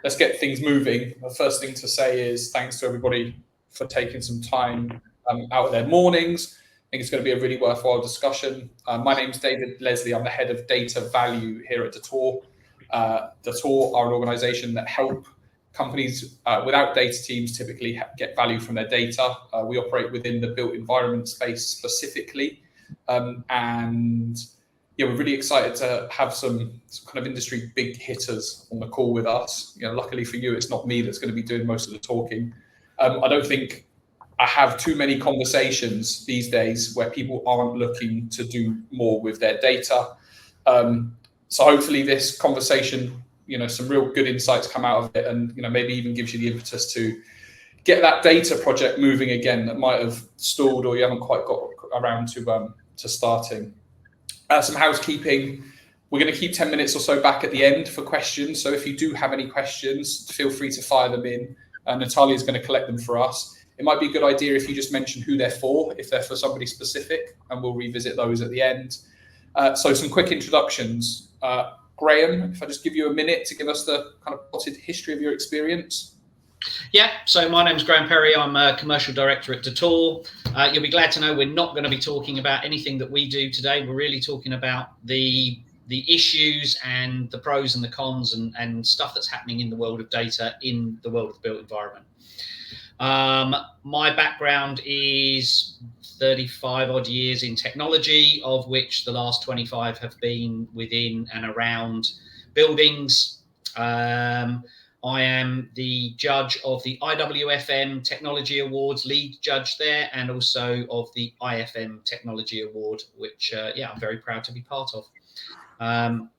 let's get things moving. The first thing to say is thanks to everybody for taking some time out of their mornings. I think it's going to be a really worthwhile discussion. My name's David Leslie. I'm the head of data value here at Datore. Datore are an organization that help companies without data teams typically get value from their data. We operate within the built environment space specifically. And yeah, we're really excited to have some kind of industry big hitters on the call with us. Luckily for you, it's not me that's going to be doing most of the talking. I don't think I have too many conversations these days where people aren't looking to do more with their data. So hopefully this conversation, some real good insights come out of it, and maybe even gives you the impetus to get that data project moving again that might have stalled or you haven't quite got around to starting. Some housekeeping. We're going to keep 10 minutes or so back at the end for questions. So if you do have any questions, feel free to fire them in. Natalia is going to collect them for us. It might be a good idea if you just mention who they're for, if they're for somebody specific, and we'll revisit those at the end. So some quick introductions. Graham, if I just give you a minute to give us the kind of potted history of your experience. Yeah, so my name's Graham Perry. I'm a commercial director at Datore. You'll be glad to know we're not going to be talking about anything that we do today. We're really talking about the issues and the pros and the cons and stuff that's happening in the world of data, in the world of the built environment. My background is 35 odd years in technology, of which the last 25 have been within and around buildings. I am the judge of the IWFM Technology Awards, lead judge there, and also of the IFM Technology Award, which, I'm very proud to be part of. I'm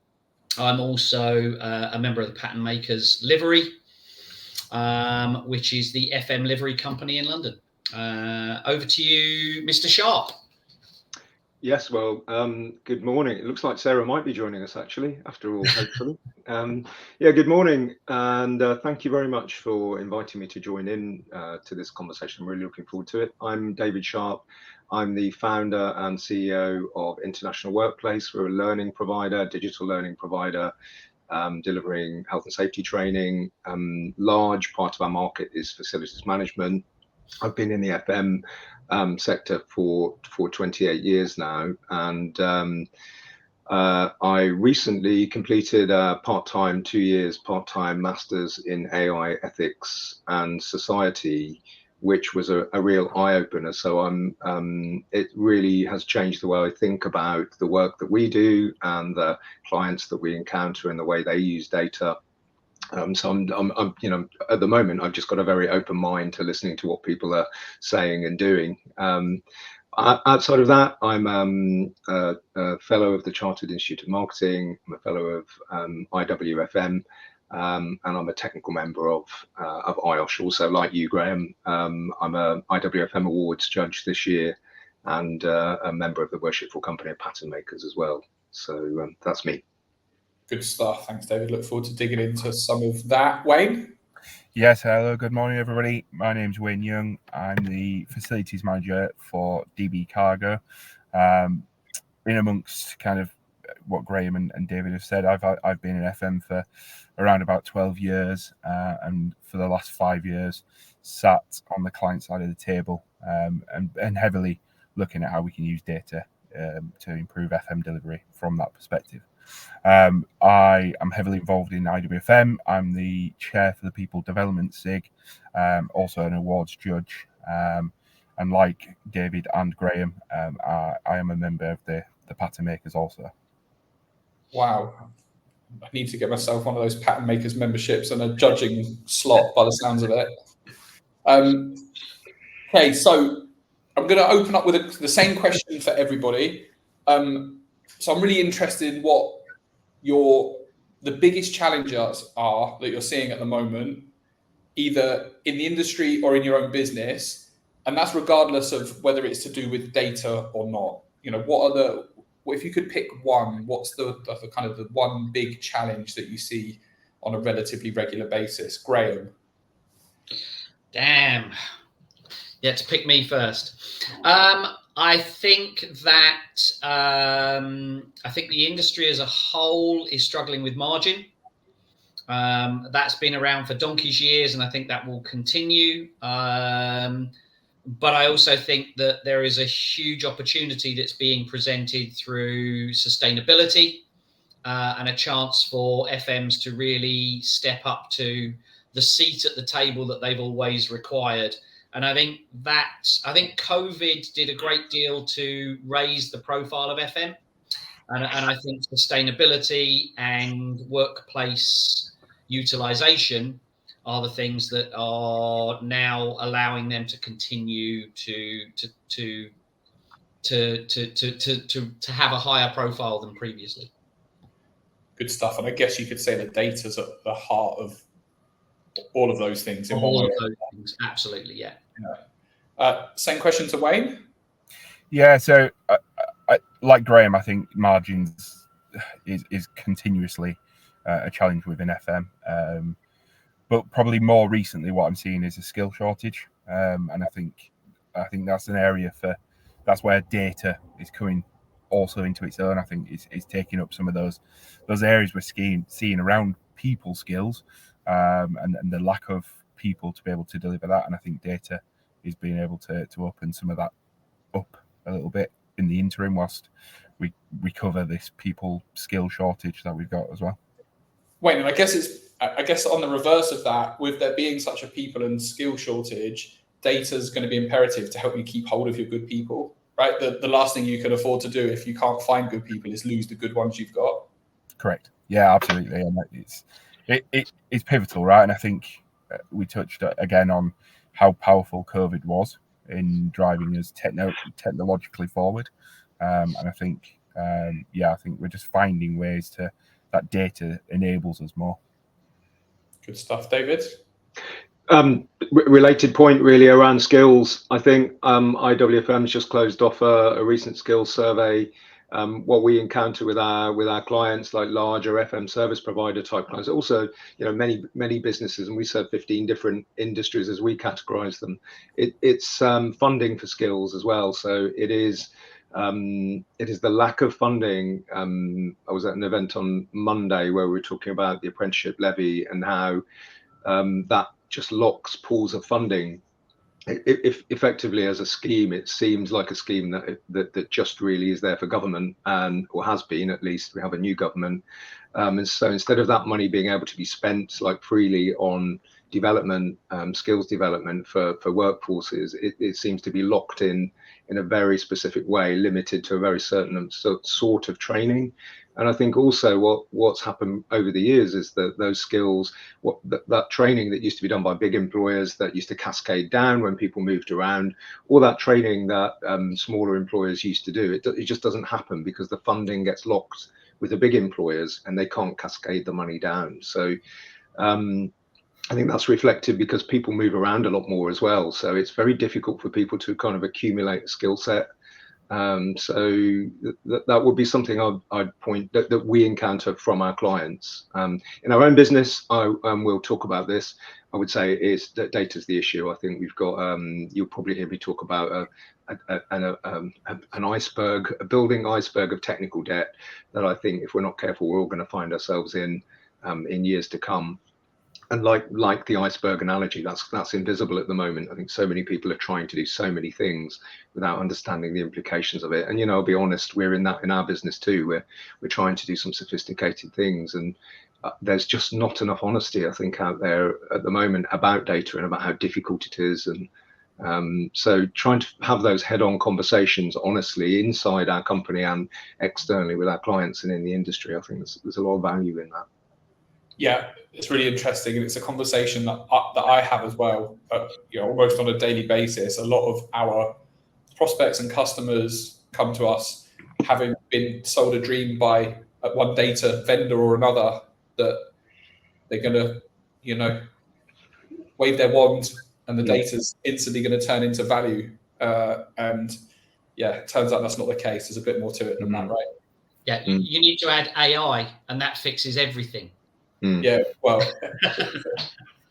also a member of the Pattern Makers Livery, which is the FM livery company in London. Over to you, Mr. Sharp. Yes, well, good morning. It looks like Sarah might be joining us, actually, after all, hopefully. Good morning, and thank you very much for inviting me to join in to this conversation. I'm really looking forward to it. I'm David Sharp. I'm the founder and CEO of International Workplace. We're a learning provider, digital learning provider, delivering health and safety training. Large part of our market is facilities management. I've been in the FM sector for 28 years now, and I recently completed a 2 years part-time masters in AI ethics and society, which was a real eye-opener. So it really has changed the way I think about the work that we do and the clients that we encounter and the way they use data. So I'm at the moment, I've just got a very open mind to listening to what people are saying and doing. Outside of that, I'm a fellow of the Chartered Institute of Marketing. I'm a fellow of IWFM, and I'm a technical member of IOSH. Also, like you, Graham, I'm a IWFM Awards judge this year, and a member of the Worshipful Company of Pattern Makers as well. So that's me. Good stuff. Thanks, David. Look forward to digging into some of that. Wayne? Yes, hello. Good morning, everybody. My name's Wayne Young. I'm the facilities manager for DB Cargo. In amongst kind of what Graham and David have said, I've been in FM for around about 12 years, and for the last 5 years sat on the client side of the table, and heavily looking at how we can use data to improve FM delivery from that perspective. I am heavily involved in IWFM. I'm the chair for the People Development SIG, also an awards judge, and like David and Graham, I am a member of the Pattern Makers also. Wow. I need to get myself one of those Pattern Makers memberships and a judging slot by the sounds of it. Okay, so I'm going to open up with the same question for everybody. So I'm really interested in what the biggest challenges are that you're seeing at the moment, either in the industry or in your own business, and that's regardless of whether it's to do with data or not. If you could pick one, what's the kind of the one big challenge that you see on a relatively regular basis? Graham? Damn. Yeah, to pick me first. I think that the industry as a whole is struggling with margin. That's been around for donkey's years, and I think that will continue. But I also think that there is a huge opportunity that's being presented through sustainability and a chance for FMs to really step up to the seat at the table that they've always required. And I think COVID did a great deal to raise the profile of FM. And I think sustainability and workplace utilization are the things that are now allowing them to continue to have a higher profile than previously. Good stuff. And I guess you could say that data's at the heart of all of those things. Absolutely, yeah. Same question to Wayne. Yeah, so I, like Graham, I think margins is continuously a challenge within FM. But probably more recently, what I'm seeing is a skill shortage, and I think that's an area that's where data is coming also into its own. I think it's taking up some of those areas we're seeing around people skills, and the lack of people to be able to deliver that. And I think data is being able to open some of that up a little bit in the interim whilst we recover this people skill shortage that we've got as well. Wayne, and I guess on the reverse of that, with there being such a people and skill shortage, data is going to be imperative to help you keep hold of your good people, right? The last thing you can afford to do if you can't find good people is lose the good ones you've got. Correct. Yeah, absolutely. And it's pivotal, right? And I think we touched again on how powerful COVID was in driving us technologically forward. And I think, I think we're just finding ways that data enables us more. Good stuff, David. Related point really around skills. I think IWFM's just closed off a recent skills survey. What we encounter with our clients, like larger FM service provider type clients, also many businesses, and we serve 15 different industries as we categorize them. It's funding for skills as well. So it is the lack of funding. I was at an event on Monday where we were talking about the apprenticeship levy and how that just locks pools of funding. If effectively as a scheme, it seems like a scheme that just really is there for government, or has been, at least. We have a new government, and so instead of that money being able to be spent like freely on development, skills development for workforces, it seems to be locked in a very specific way, limited to a very certain sort of training. And I think also what's happened over the years is that those skills, that training that used to be done by big employers, that used to cascade down when people moved around, all that training that smaller employers used to do, it just doesn't happen because the funding gets locked with the big employers and they can't cascade the money down. So I think that's reflected because people move around a lot more as well. So it's very difficult for people to kind of accumulate a skill set. So that would be something I'd point that we encounter from our clients. In our own business, we'll talk about this. I would say is that data is the issue. I think we've got, you'll probably hear me talk about an iceberg, a building iceberg of technical debt that I think if we're not careful, we're all going to find ourselves in years to come. And like the iceberg analogy, that's invisible at the moment. I think so many people are trying to do so many things without understanding the implications of it. And I'll be honest, we're in that in our business too. We're trying to do some sophisticated things, and there's just not enough honesty, I think, out there at the moment about data and about how difficult it is. And so trying to have those head-on conversations honestly inside our company and externally with our clients and in the industry, I think there's a lot of value in that. Yeah, it's really interesting, and it's a conversation that I have as well. Almost on a daily basis. A lot of our prospects and customers come to us having been sold a dream by one data vendor or another that they're going to, wave their wand and the data's instantly going to turn into value. And it turns out that's not the case. There's a bit more to it than that, right? Yeah, you need to add AI, and that fixes everything. Yeah, well,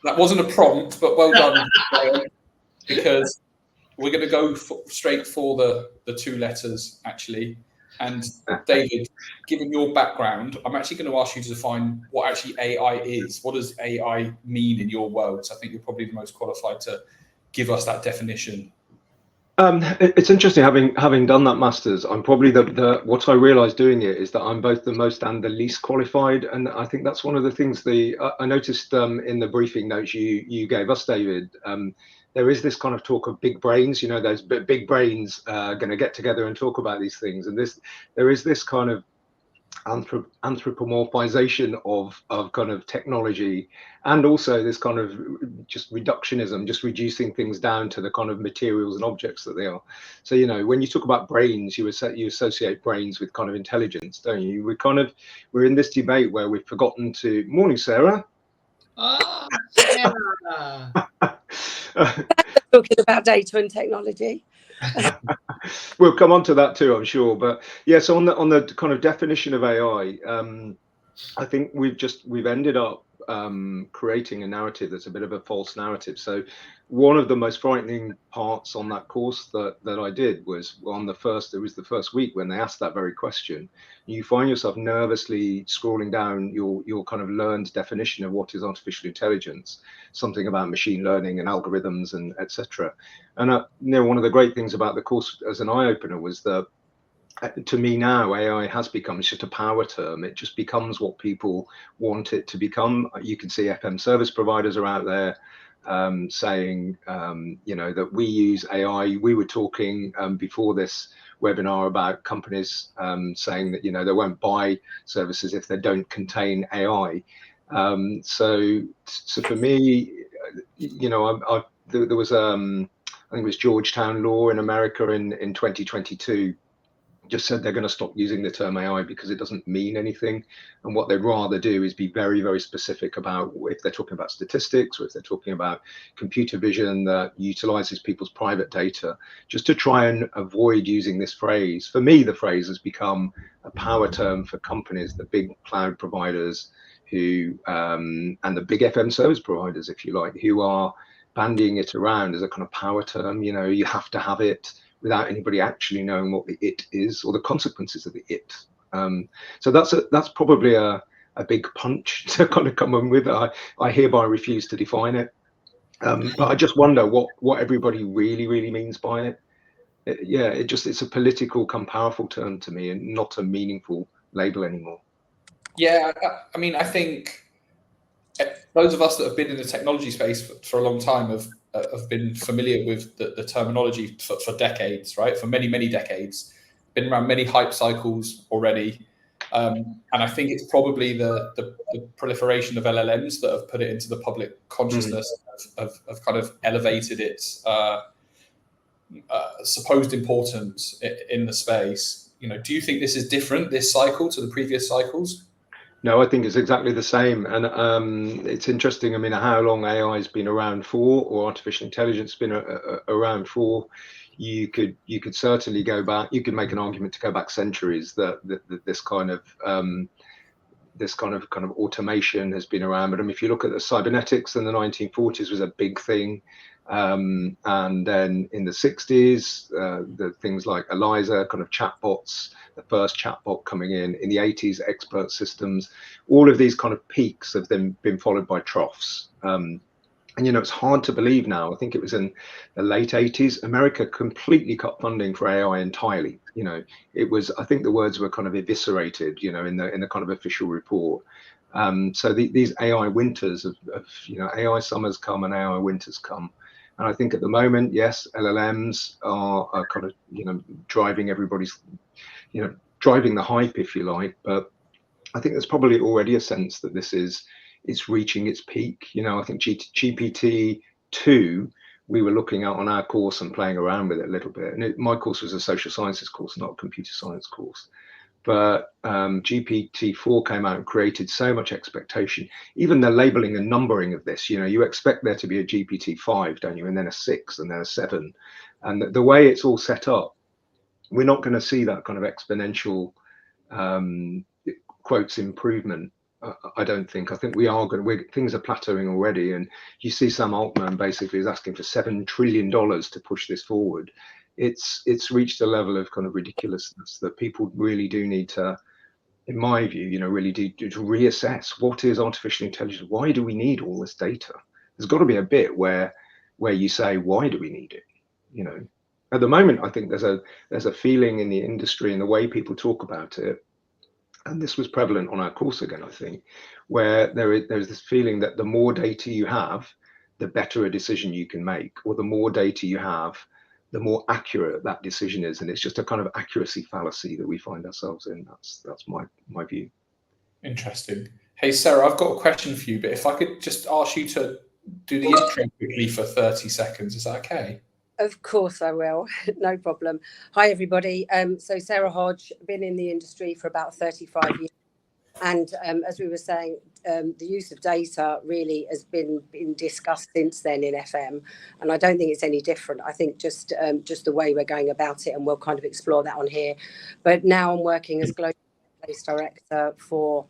that wasn't a prompt, but well done, because we're going to go straight for the two letters, actually. And David, given your background, I'm actually going to ask you to define what actually AI is. What does AI mean in your world? So I think you're probably the most qualified to give us that definition. It's interesting having done that masters. I'm probably what I realized doing it is that I'm both the most and the least qualified, and I think that's one of the things I noticed in the briefing notes you gave us, David. There is this kind of talk of big brains, you know, those big brains going to get together and talk about these things, and there is this kind of anthropomorphization of kind of technology, and also this kind of just reductionism, just reducing things down to the kind of materials and objects that they are. So, you know, when you talk about brains, you associate brains with kind of intelligence, don't you? We're in this debate where we've forgotten to. Morning, Sarah. Ah, Sarah. Talking about data and technology. We'll come on to that too, I'm sure. But yeah, so on the kind of definition of AI, I think we've ended up creating a narrative that's a bit of a false narrative. So one of the most frightening parts on that course that I did was it was the first week when they asked that very question. You find yourself nervously scrolling down your kind of learned definition of what is artificial intelligence, something about machine learning and algorithms and etc. And you know, one of the great things about the course as an eye-opener was that to me now, AI has become just a power term. It just becomes what people want it to become. You can see FM service providers are out there saying, you know, that we use AI. We were talking before this webinar about companies saying that, you know, they won't buy services if they don't contain AI. So for me, you know, there was I think it was Georgetown Law in America in 2022 just said they're going to stop using the term AI because it doesn't mean anything. And what they'd rather do is be very, very specific about if they're talking about statistics or if they're talking about computer vision that utilizes people's private data, just to try and avoid using this phrase. For me, the phrase has become a power term for companies, the big cloud providers who, and the big FM service providers, if you like, who are bandying it around as a kind of power term. You know, you have to have it without anybody actually knowing what the it is or the consequences of the it. So that's probably a big punch to kind of come in with. I hereby refuse to define it. But I just wonder what everybody really means by it. It's a political come powerful term to me and not a meaningful label anymore. Yeah, I mean, I think those of us that have been in the technology space for a long time have been familiar with the terminology for decades, right? For many decades, been around many hype cycles already, and I think it's probably the proliferation of LLMs that have put it into the public consciousness, have kind of elevated its supposed importance in the space. You know, do you think this is different, this cycle, to the previous cycles? No, I think it's exactly the same. And it's interesting, I mean, how long AI has been around for, or artificial intelligence has been around for. You could certainly go back, you could make an argument to go back centuries that this kind of automation has been around. But I mean, if you look at the cybernetics in the 1940s was a big thing. And then in the 60s, the things like ELIZA, kind of chatbots, the first chatbot coming in the 80s, expert systems, all of these kind of peaks have then been followed by troughs. And, you know, it's hard to believe now. I think it was in the late 80s, America completely cut funding for AI entirely. You know, it was, I think the words were kind of eviscerated, you know, in the kind of official report. So these AI winters of, you know, AI summers come and AI winters come. And I think at the moment, yes, LLMs are kind of, you know, driving everybody's, you know, driving the hype, if you like. But I think there's probably already a sense that it's reaching its peak. You know, I think GPT-2, we were looking at on our course and playing around with it a little bit. And my course was a social sciences course, not a computer science course. But GPT-4 came out and created so much expectation. Even the labeling and numbering of this, you know, you expect there to be a GPT-5, don't you? And then a 6 and then a 7. And the way it's all set up, we're not going to see that kind of exponential quotes improvement. I don't think. I think things are plateauing already. And you see Sam Altman basically is asking for $7 trillion to push this forward. it's reached a level of kind of ridiculousness that people really do need to, in my view, you know, really do to reassess what is artificial intelligence. Why do we need all this data? There's got to be a bit where you say, why do we need it? You know, at the moment, I think there's a feeling in the industry and the way people talk about it, and this was prevalent on our course again, I think, where there's this feeling that the more data you have, the better a decision you can make, or the more data you have, the more accurate that decision is. And it's just a kind of accuracy fallacy that we find ourselves in. That's my view. Interesting. Hey, Sarah, I've got a question for you, but if I could just ask you to do the intro quickly for 30 seconds, is that okay? Of course I will, no problem. Hi everybody, so Sarah Hodge, been in the industry for about 35 years, and as we were saying, the use of data really has been discussed since then in FM, and I don't think it's any different. I think just the way we're going about it, and we'll kind of explore that on here. But now I'm working as Global Place Director for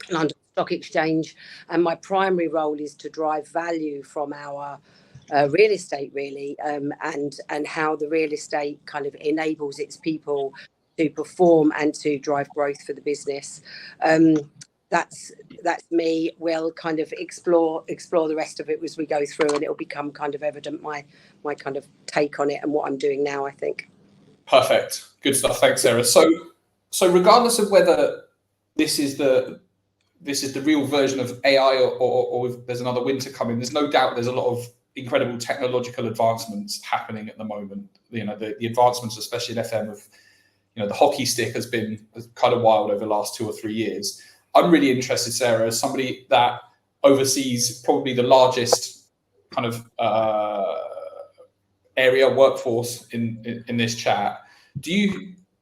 London Stock Exchange, and my primary role is to drive value from our real estate, really, and how the real estate kind of enables its people to perform and to drive growth for the business. That's me. We'll kind of explore the rest of it as we go through, and it'll become kind of evident my kind of take on it and what I'm doing now, I think. Perfect. Good stuff. Thanks, Sarah. So regardless of whether this is the real version of AI or if there's another winter coming, there's no doubt there's a lot of incredible technological advancements happening at the moment. You know, the advancements, especially in FM, of, you know, the hockey stick has been kind of wild over the last 2 or 3 years. I'm really interested, Sarah, as somebody that oversees probably the largest kind of area workforce in this chat.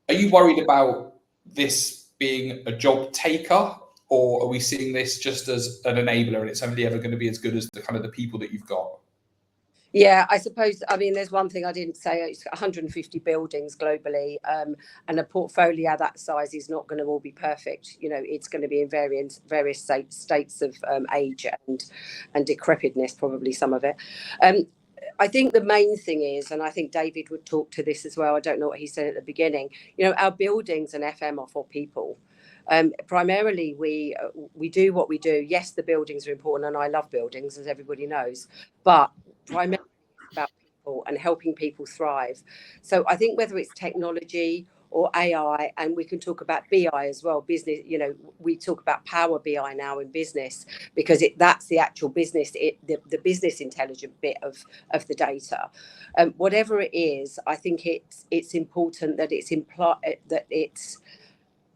Are you worried about this being a job taker, or are we seeing this just as an enabler and it's only ever going to be as good as the kind of the people that you've got? Yeah, I suppose, I mean, there's one thing I didn't say. It's 150 buildings globally, and a portfolio that size is not going to all be perfect. You know, it's going to be in various states of age and decrepitness, probably some of it. I think the main thing is, and I think David would talk to this as well, I don't know what he said at the beginning, you know, our buildings and FM are for people. Primarily, we do what we do. Yes, the buildings are important, and I love buildings, as everybody knows, but primarily it's about people and helping people thrive. So I think whether it's technology or AI, and we can talk about BI as well, business, you know, we talk about Power BI now in business, because that's the actual business, the business intelligent bit of the data. Whatever it is, I think it's important that it's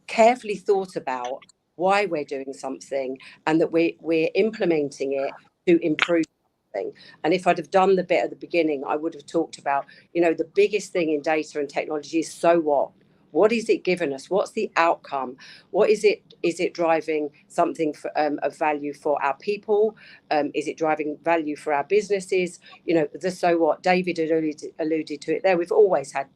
carefully thought about why we're doing something, and that we're implementing it to improve something. And if I'd have done the bit at the beginning, I would have talked about, you know, the biggest thing in data and technology is, so what is it giving us? What's the outcome? What is it? Is it driving something of value for our people? Is it driving value for our businesses? You know, the so what. David had alluded to it there. We've always had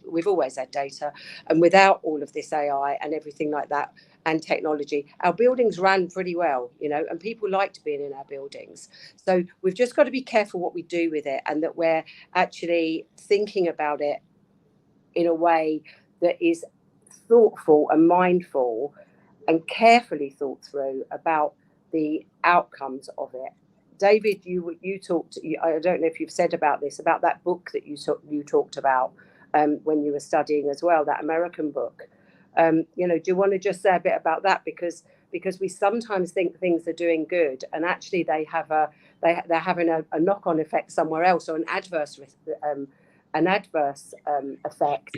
data, and without all of this AI and everything like that and technology, our buildings ran pretty well, you know, and people liked being in our buildings. So we've just got to be careful what we do with it, and that we're actually thinking about it in a way that is thoughtful and mindful and carefully thought through about the outcomes of it. David, you talked, I don't know if you've said about this, about that book that you talked about when you were studying as well, that American book. You know, do you want to just say a bit about that? Because we sometimes think things are doing good, and actually they're having a knock-on effect somewhere else, or an adverse effect.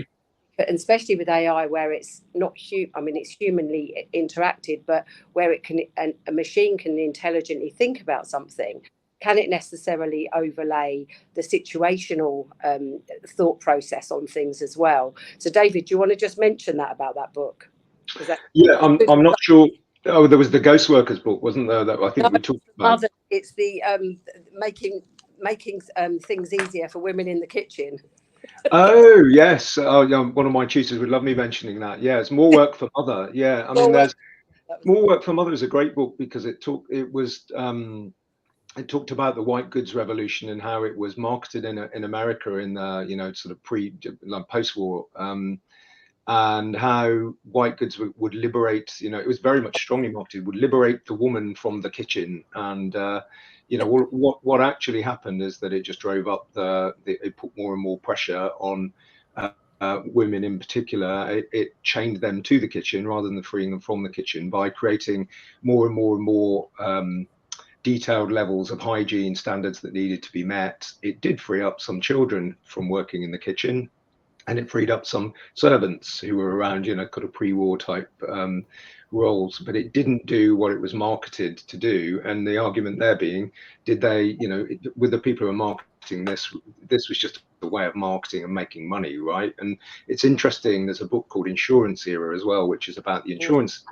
But especially with AI, where it's not it's humanly interacted, but where a machine can intelligently think about something, can it necessarily overlay the situational thought process on things as well? So, David, do you want to just mention that about that book? Yeah, I'm not sure. Oh, there was the Ghost Workers book, wasn't there? That I think we talked about. It's the making things easier for women in the kitchen. Oh yes, one of my tutors would love me mentioning that. Yeah, it's More Work for Mother. Yeah, I mean, there's More Work for Mother is a great book, because it was it talked about the white goods revolution and how it was marketed in America in the, you know, sort of post-war, and how white goods would liberate, you know, it was very much strongly marketed, would liberate the woman from the kitchen. And you know, what actually happened is that it just drove up it put more and more pressure on women in particular. It chained them to the kitchen rather than freeing them from the kitchen by creating more and more and more detailed levels of hygiene standards that needed to be met. It did free up some children from working in the kitchen, and it freed up some servants who were around, you know, kind of pre-war type roles, but it didn't do what it was marketed to do. And the argument there being, did they, you know, with the people who are marketing this was just a way of marketing and making money, right? And it's interesting, there's a book called Insurance Era as well, which is about the insurance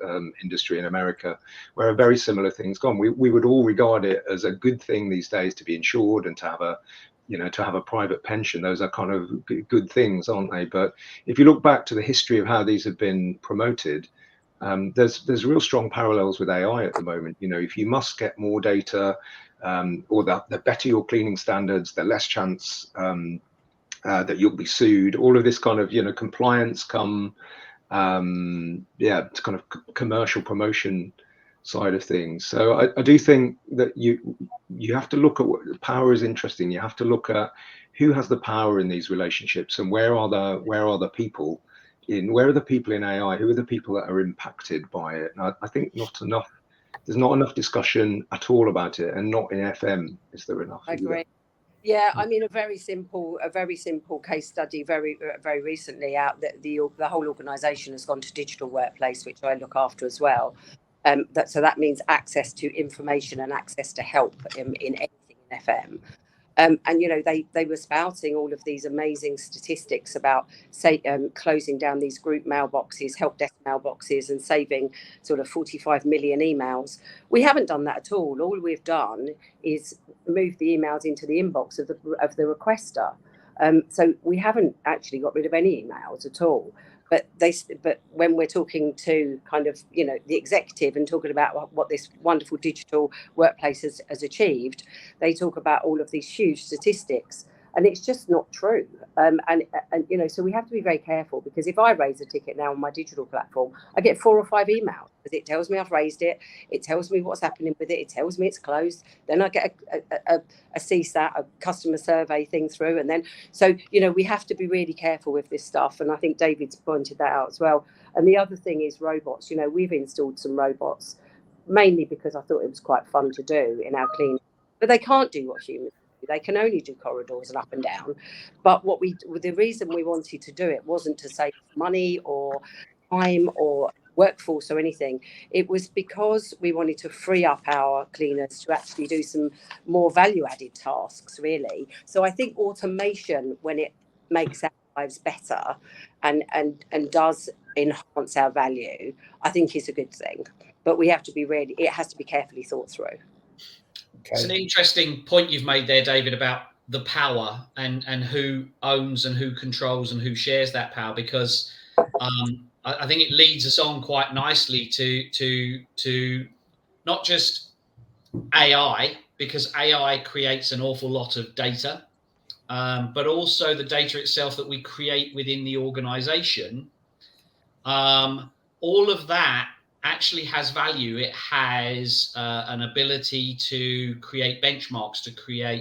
industry in America, where a very similar thing's gone. We would all regard it as a good thing these days to be insured and to have a, you know, to have a private pension. Those are kind of good things, aren't they? But if you look back to the history of how these have been promoted, there's real strong parallels with AI at the moment. You know, if you must get more data, or the better your cleaning standards, the less chance that you'll be sued. All of this kind of, you know, compliance come, it's kind of commercial promotion side of things. So I do think that you have to look at what power is interesting. You have to look at who has the power in these relationships, and where are the people where are the people in AI, who are the people that are impacted by it. And I think there's not enough discussion at all about it, and not in FM is there enough. I agree. Yeah, I mean, a very simple case study very recently out that the whole organisation has gone to digital workplace, which I look after as well. So that means access to information and access to help in anything in FM. And, you know, they were spouting all of these amazing statistics about, say, closing down these group mailboxes, help desk mailboxes, and saving sort of 45 million emails. We haven't done that at all. All we've done is move the emails into the inbox of the requester. So we haven't actually got rid of any emails at all. But when we're talking to kind of, you know, the executive and talking about what this wonderful digital workplace has achieved, they talk about all of these huge statistics, and it's just not true. And you know, so we have to be very careful, because if I raise a ticket now on my digital platform, I get 4 or 5 emails, because it tells me I've raised it, it tells me what's happening with it, it tells me it's closed, then I get a CSAT, a customer survey thing through, and then, so, you know, we have to be really careful with this stuff, and I think David's pointed that out as well. And the other thing is robots. You know, we've installed some robots, mainly because I thought it was quite fun to do in our cleaning, but they can't do what humans do. They can only do corridors and up and down. But the reason we wanted to do it wasn't to save money or time or workforce or anything. It was because we wanted to free up our cleaners to actually do some more value-added tasks, really. So I think automation, when it makes our lives better and does enhance our value, I think is a good thing. But we have to be ready. It has to be carefully thought through. Okay. It's an interesting point you've made there, David, about the power and who owns and who controls and who shares that power, because I think it leads us on quite nicely to not just AI, because AI creates an awful lot of data, but also the data itself that we create within the organization. All of that actually has value. It has an ability to create benchmarks,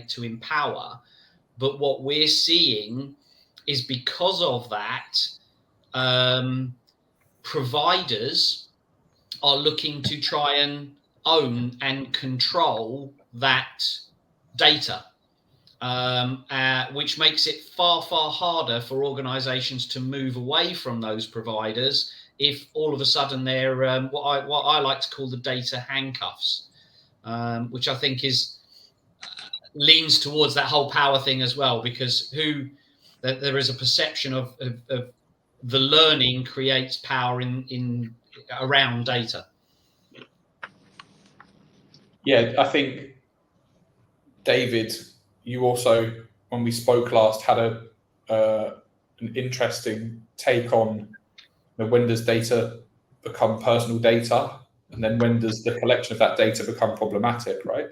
to empower. But what we're seeing is, because of that, providers are looking to try and own and control that data, which makes it far, far harder for organizations to move away from those providers if all of a sudden they're what I like to call the data handcuffs, which I think leans towards that whole power thing as well, because there is a perception of the learning creates power in around data. Yeah, I think, David, you also, when we spoke last, had an interesting take on, you know, when does data become personal data, and then when does the collection of that data become problematic, right?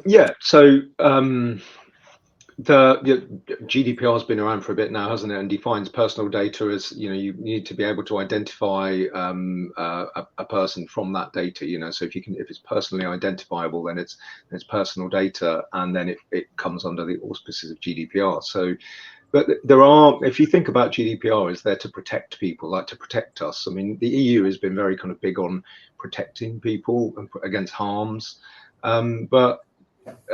Yeah, so the GDPR has been around for a bit now, hasn't it, and defines personal data as, you need to be able to identify a person from that data, so if it's personally identifiable, then it's personal data, and then it comes under the auspices of GDPR. So but if you think about GDPR, is there to protect people, like to protect us. I mean, the EU has been very kind of big on protecting people against harms, but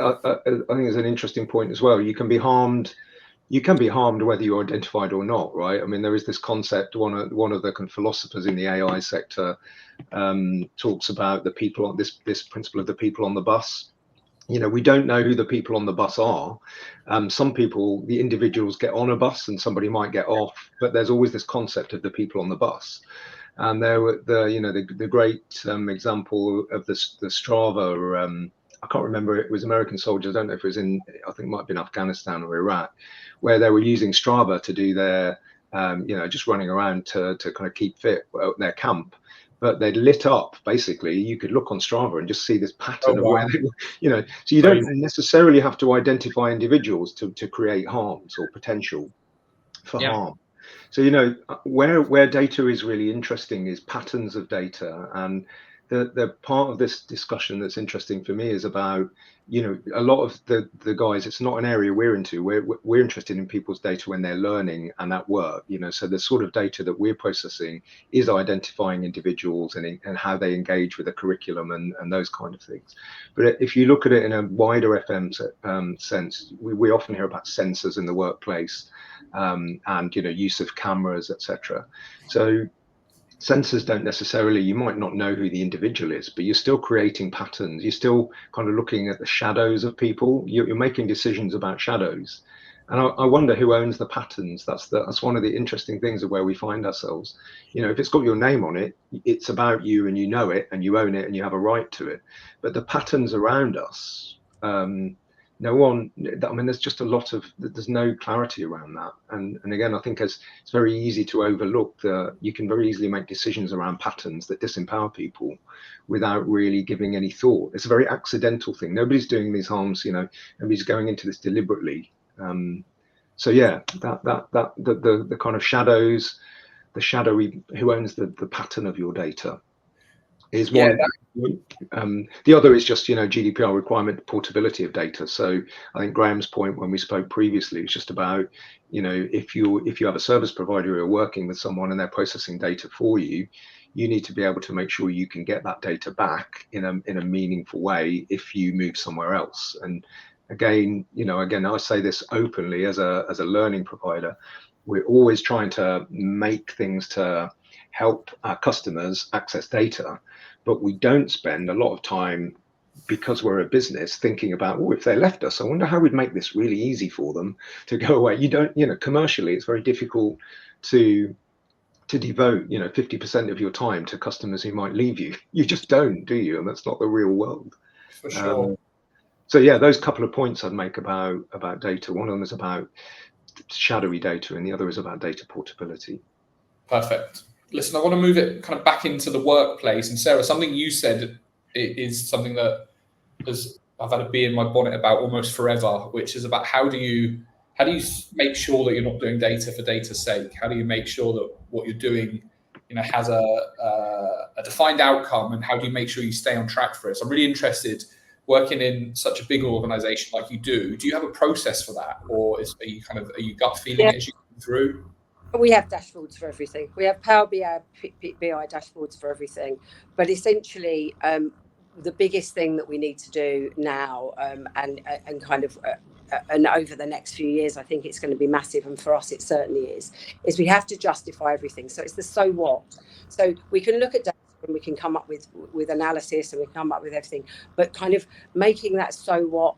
I think it's an interesting point as well. You can be harmed whether you're identified or not, right? I mean, there is this concept. One of the kind of philosophers in the AI sector talks about the people on this principle of the people on the bus. We don't know who the people on the bus are. Some people, the individuals, get on a bus, and somebody might get off, but there's always this concept of the people on the bus. And there were the great example of the Strava. I can't remember, it was American soldiers. I don't know if it was I think it might have been Afghanistan or Iraq, where they were using Strava to do their, just running around to kind of keep fit at their camp. But they'd lit up, basically. You could look on Strava and just see this pattern of where they were, so you don't necessarily have to identify individuals to create harms or potential for harm. So, where data is really interesting is patterns of data. And the part of this discussion that's interesting for me is about, a lot of the guys, it's not an area we're into. We're interested in people's data when they're learning and at work, so the sort of data that we're processing is identifying individuals and how they engage with the curriculum and those kind of things. But if you look at it in a wider FM sense, we often hear about sensors in the workplace, and use of cameras, etc. So sensors don't necessarily, you might not know who the individual is, but you're still creating patterns. You're still kind of looking at the shadows of people. You're making decisions about shadows. And I wonder who owns the patterns. That's one of the interesting things of where we find ourselves. If it's got your name on it, it's about you, and you know it, and you own it, and you have a right to it. But the patterns around us, there's just there's no clarity around that. And again, I think it's very easy to overlook you can very easily make decisions around patterns that disempower people without really giving any thought. It's a very accidental thing. Nobody's doing these harms, nobody's going into this deliberately. So yeah, the kind of shadows, the shadowy, who owns the pattern of your data is one. The other is just GDPR requirement portability of data. So I think Graham's point when we spoke previously is just about if you have a service provider who are working with someone and they're processing data for you, you need to be able to make sure you can get that data back in a meaningful way if you move somewhere else. And again I say this openly as a learning provider, we're always trying to make things to help our customers access data, but we don't spend a lot of time, because we're a business, thinking about, if they left us, I wonder how we'd make this really easy for them to go away. You don't, commercially, it's very difficult to devote 50% of your time to customers who might leave you. You just don't, do you? And that's not the real world. For sure. So yeah, those couple of points I'd make about data. One of them is about shadowy data, and the other is about data portability. Perfect. Listen, I want to move it kind of back into the workplace. And Sarah, something you said is something that I've had a bee in my bonnet about almost forever, which is about how do you make sure that you're not doing data for data's sake? How do you make sure that what you're doing, has a defined outcome, and how do you make sure you stay on track for it? So I'm really interested, working in such a big organization like you do. Do you have a process for that, or are you gut feeling it as you go through? We have dashboards for everything. We have Power BI dashboards for everything. But essentially, the biggest thing that we need to do now, and over the next few years, I think it's going to be massive, and for us it certainly is we have to justify everything. So it's the so what. So we can look at data and we can come up with analysis, and we come up with everything, but kind of making that so what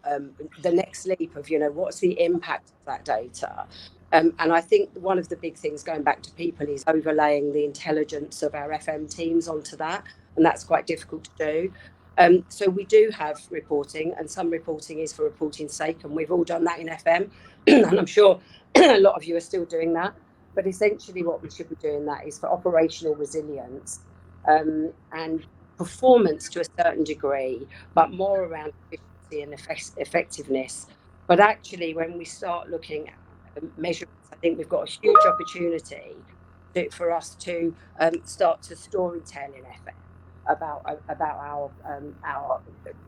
the next leap of what's the impact of that data. And I think one of the big things, going back to people, is overlaying the intelligence of our FM teams onto that, and that's quite difficult to do. So we do have reporting, and some reporting is for reporting's sake, and we've all done that in FM, and I'm sure a lot of you are still doing that. But essentially what we should be doing that is for operational resilience and performance to a certain degree, but more around efficiency efficiency and effectiveness. But actually, when we start looking at measurements, I think we've got a huge opportunity for us to start to storytell in FM about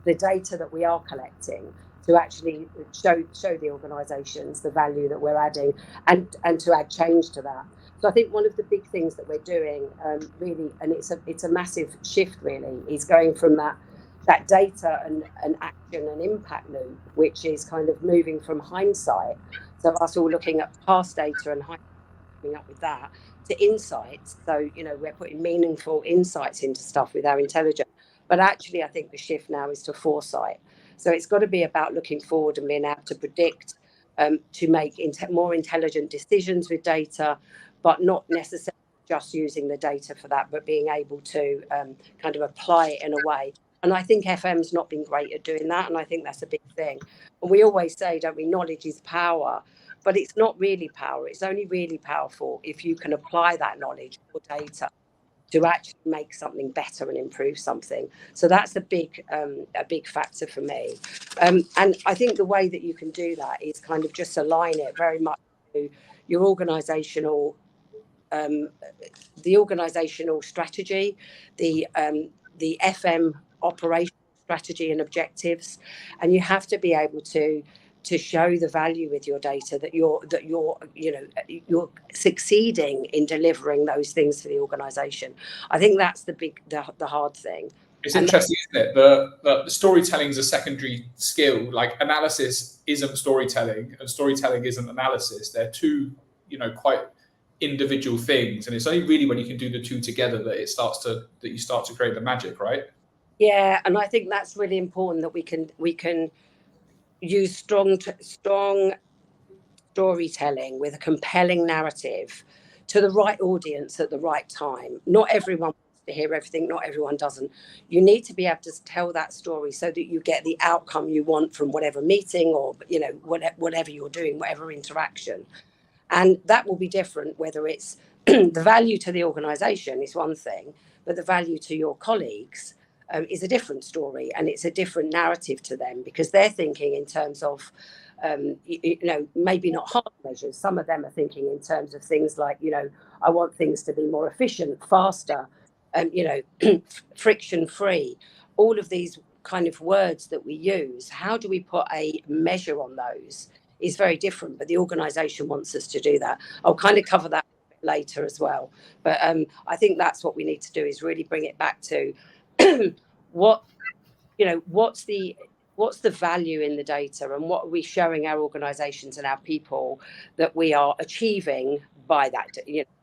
the data that we are collecting, to actually show the organisations the value that we're adding, and to add change to that. So I think one of the big things that we're doing, really, and it's a massive shift really, is going from that data and action and impact loop, which is kind of moving from hindsight, so us all looking at past data and coming up with that, to insights. So, you know, we're putting meaningful insights into stuff with our intelligence. But actually, I think the shift now is to foresight. So it's got to be about looking forward and being able to predict, to make more intelligent decisions with data, but not necessarily just using the data for that, but being able to kind of apply it in a way. And I think FM's not been great at doing that, and I think that's a big thing. And we always say, don't we, knowledge is power, but it's not really power. It's only really powerful if you can apply that knowledge or data to actually make something better and improve something. So that's a big factor for me. And I think the way that you can do that is kind of just align it very much to your organisational, the organisational strategy, the FM operational strategy and objectives, and you have to be able to show the value with your data, that you're succeeding in delivering those things for the organisation. I think that's the hard thing. It's interesting, isn't it? The storytelling is a secondary skill. Like, analysis isn't storytelling, and storytelling isn't analysis. They're two, quite individual things, and it's only really when you can do the two together that you start to create the magic, right? Yeah, and I think that's really important, that we can use strong storytelling with a compelling narrative to the right audience at the right time. Not everyone wants to hear everything, not everyone doesn't. You need to be able to tell that story so that you get the outcome you want from whatever meeting or whatever you're doing, whatever interaction. And that will be different, whether it's the value to the organisation is one thing, but the value to your colleagues is a different story, and it's a different narrative to them, because they're thinking in terms of, maybe not hard measures. Some of them are thinking in terms of things like, I want things to be more efficient, faster, friction-free. All of these kind of words that we use, how do we put a measure on those is very different, but the organisation wants us to do that. I'll kind of cover that a bit later as well. But I think that's what we need to do, is really bring it back to what's the value in the data, and what are we showing our organisations and our people that we are achieving by that,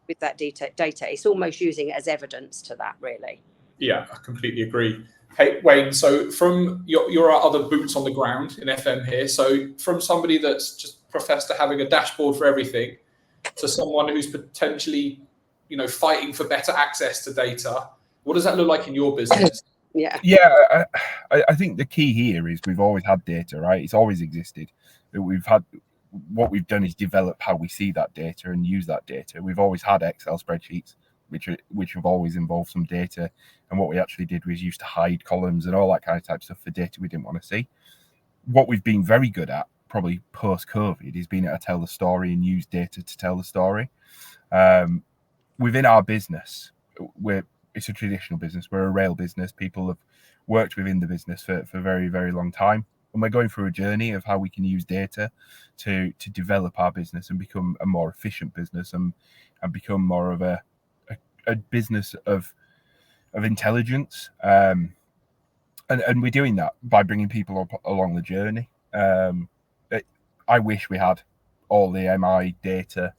with that data. It's almost using it as evidence to that, really. Yeah, I completely agree. Hey, Wayne, so from your other boots on the ground in FM here, so from somebody that's just professed to having a dashboard for everything, to someone who's potentially, fighting for better access to data, what does that look like in your business? Yeah, I think the key here is we've always had data, right? It's always existed. What we've done is develop how we see that data and use that data. We've always had Excel spreadsheets, which have always involved some data. And what we actually did was used to hide columns and all that kind of type of stuff for data we didn't want to see. What we've been very good at, probably post-COVID, is being able to tell the story and use data to tell the story. Within our business, it's a traditional business. We're a rail business. People have worked within the business for a very, very long time. And we're going through a journey of how we can use data to develop our business and become a more efficient business and become more of a business of intelligence. And we're doing that by bringing people up along the journey. I wish we had all the MI data,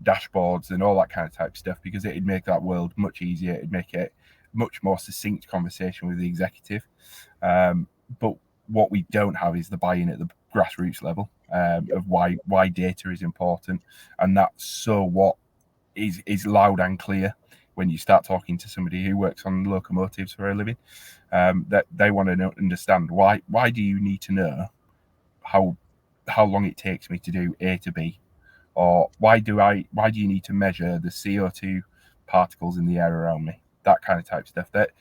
dashboards and all that kind of type stuff, because it'd make that world much easier. It'd make it much more succinct conversation with the executive. But what we don't have is the buy-in at the grassroots level of why data is important. And that's so what is loud and clear when you start talking to somebody who works on locomotives for a living, that they want to understand why do you need to know how long it takes me to do A to B, or why do you need to measure the CO2 particles in the air around me, that kind of type stuff. That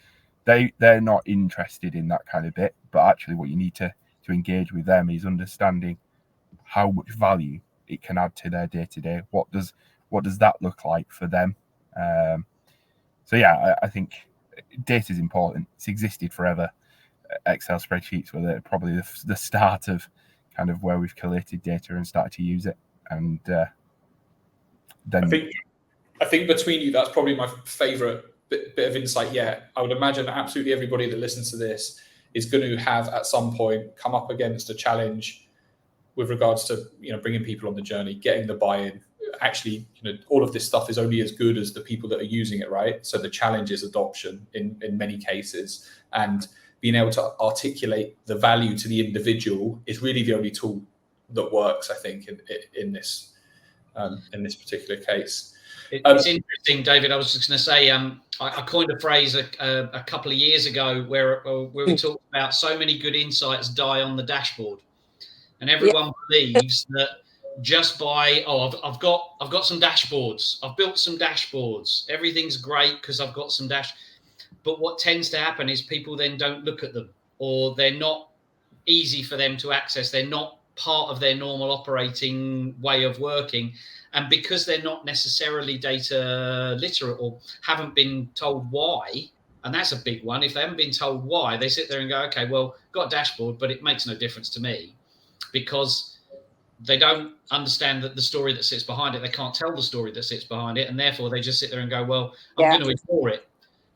they're not interested in that kind of bit, but actually what you need to to engage with them is understanding how much value it can add to their day-to-day. What does that look like for them? So yeah, I think data is important. It's existed forever. Excel spreadsheets were probably the start of kind of where we've collated data and started to use it. And then I think between you, that's probably my favourite bit of insight yet. I would imagine absolutely everybody that listens to this is going to have at some point come up against a challenge with regards to bringing people on the journey, getting the buy-in. Actually, all of this stuff is only as good as the people that are using it, right? So the challenge is adoption in many cases, and being able to articulate the value to the individual is really the only tool that works, I think, in this particular case. It's interesting, David. I was just going to say, I coined a phrase a couple of years ago where we talked about so many good insights die on the dashboard, and everyone believes that just by I've got some dashboards, I've built some dashboards, everything's great because I've got some But what tends to happen is people then don't look at them, or they're not easy for them to access. They're not part of their normal operating way of working. And because they're not necessarily data literate or haven't been told why, and that's a big one, if they haven't been told why, they sit there and go, okay, well, got a dashboard, but it makes no difference to me, because they don't understand that the story that sits behind it. They can't tell the story that sits behind it. And therefore they just sit there and go, well, I'm going to ignore it.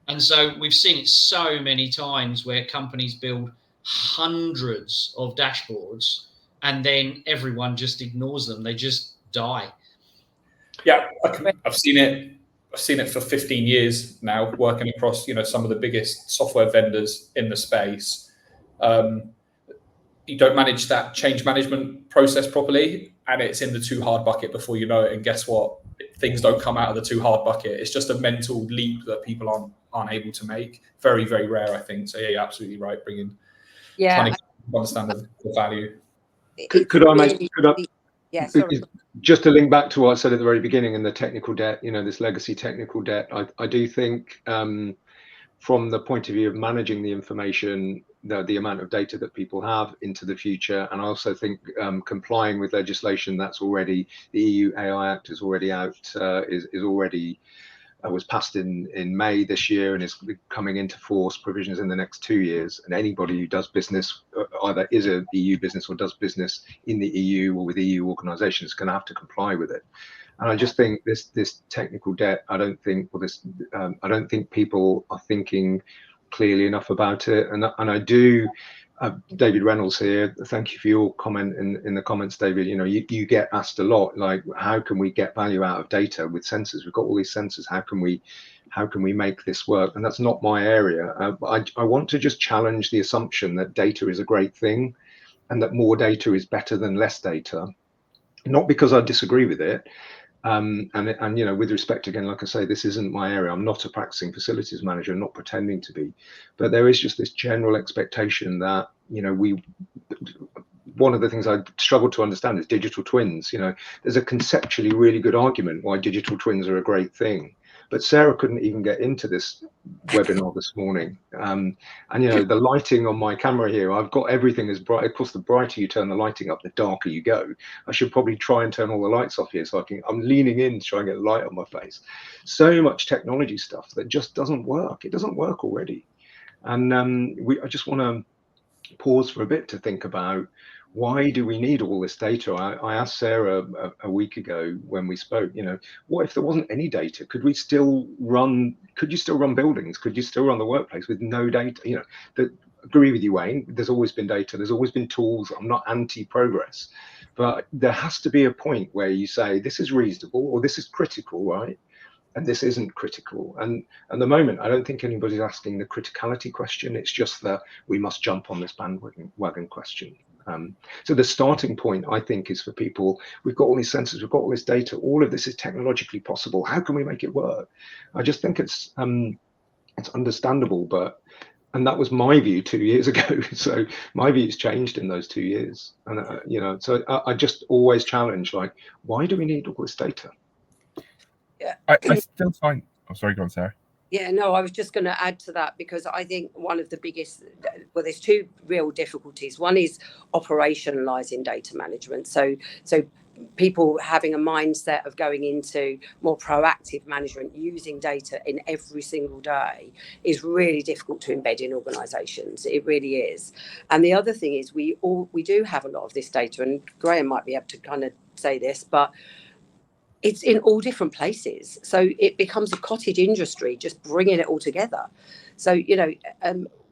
And so we've seen it so many times where companies build hundreds of dashboards and then everyone just ignores them. They just die. Yeah, I've seen it. I've seen it for 15 years now, working across some of the biggest software vendors in the space. You don't manage that change management process properly, and it's in the too hard bucket before you know it. And guess what? Things don't come out of the too hard bucket. It's just a mental leap that people aren't able to make. Very, very rare, I think. So yeah, you're absolutely right. Trying to understand the value. Yeah, sorry. Just to link back to what I said at the very beginning in the technical debt, this legacy technical debt, I do think from the point of view of managing the information, the amount of data that people have into the future, and I also think complying with legislation that's already, the EU AI Act is already out, was passed in May this year and is coming into force, provisions in the next 2 years. And anybody who does business, either is a EU business or does business in the EU or with EU organisations, is going to have to comply with it. And I just think this technical debt, I don't think people are thinking clearly enough about it. And I do. David Reynolds here. Thank you for your comment in the comments, David. You get asked a lot, like, how can we get value out of data with sensors? We've got all these sensors. How can we make this work? And that's not my area. I want to just challenge the assumption that data is a great thing, and that more data is better than less data. Not because I disagree with it. And with respect, again, like I say, this isn't my area. I'm not a practicing facilities manager, I'm not pretending to be, but there is just this general expectation that, one of the things I struggle to understand is digital twins. There's a conceptually really good argument why digital twins are a great thing, but Sarah couldn't even get into this webinar this morning. The lighting on my camera here, I've got everything as bright. Of course, the brighter you turn the lighting up, the darker you go. I should probably try and turn all the lights off here so I'm leaning in to try and get light on my face. So much technology stuff that just doesn't work. It doesn't work already. And I just want to pause for a bit to think about, why do we need all this data? I asked Sarah a week ago when we spoke, what if there wasn't any data? Could you still run buildings? Could you still run the workplace with no data? Agree with you, Wayne. There's always been data. There's always been tools. I'm not anti-progress, but there has to be a point where you say, this is reasonable, or this is critical, right? And this isn't critical. And at the moment, I don't think anybody's asking the criticality question. It's just that we must jump on this bandwagon question. So the starting point, I think, is for people, we've got all these sensors, we've got all this data, all of this is technologically possible. How can we make it work? I just think it's understandable, and that was my view 2 years ago. So my view's changed in those 2 years. And, so I just always challenge, like, why do we need all this data? I still find, sorry, go on, Sarah. Yeah, no, I was just going to add to that, because I think one of the biggest, well, there's two real difficulties. One is operationalizing data management. So people having a mindset of going into more proactive management using data in every single day is really difficult to embed in organizations. It really is. And the other thing is we do have a lot of this data, and Graham might be able to kind of say this, but it's in all different places. So it becomes a cottage industry, just bringing it all together. So,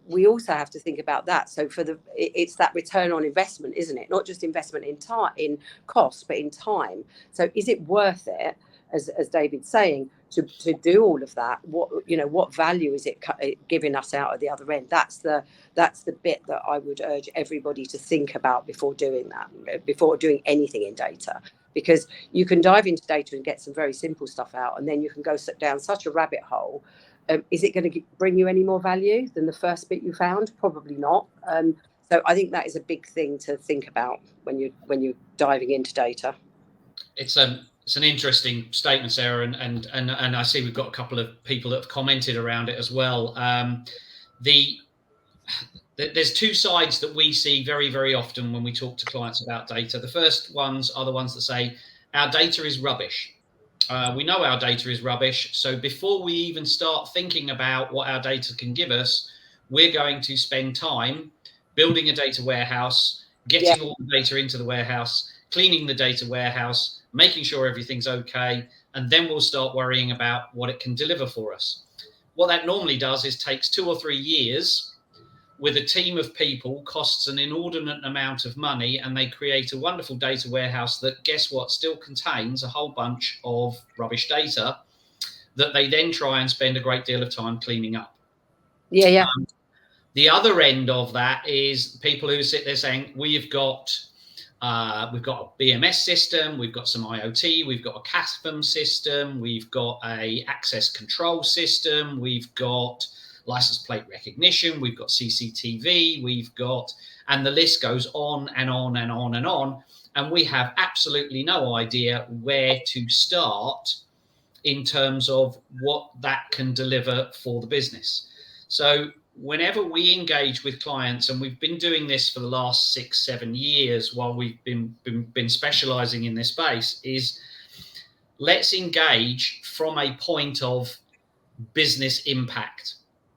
we also have to think about that. So it's that return on investment, isn't it? Not just investment in time, in cost, but in time. So is it worth it, as David's saying, to do all of that? What value is it giving us out at the other end? That's the bit that I would urge everybody to think about before doing that, before doing anything in data. Because you can dive into data and get some very simple stuff out, and then you can go down such a rabbit hole. Is it going to bring you any more value than the first bit you found? Probably not. So I think that is a big thing to think about when you're diving into data. It's an interesting statement, Sarah, and I see we've got a couple of people that have commented around it as well. There's two sides that we see very, very often when we talk to clients about data. The first ones are the ones that say our data is rubbish. We know our data is rubbish. So before we even start thinking about what our data can give us, we're going to spend time building a data warehouse, getting all the data into the warehouse, cleaning the data warehouse, making sure everything's okay, and then we'll start worrying about what it can deliver for us. What that normally does is takes 2 or 3 years with a team of people, costs an inordinate amount of money, and they create a wonderful data warehouse that, guess what, still contains a whole bunch of rubbish data that they then try and spend a great deal of time cleaning up. Yeah. The other end of that is people who sit there saying, we've got a BMS system, we've got some IoT, we've got a CASFM system, we've got a access control system, we've got license plate recognition, we've got CCTV, and the list goes on and on and on and on. And we have absolutely no idea where to start in terms of what that can deliver for the business. So whenever we engage with clients, and we've been doing this for the last 6-7 years while we've been specializing in this space, is let's engage from a point of business impact.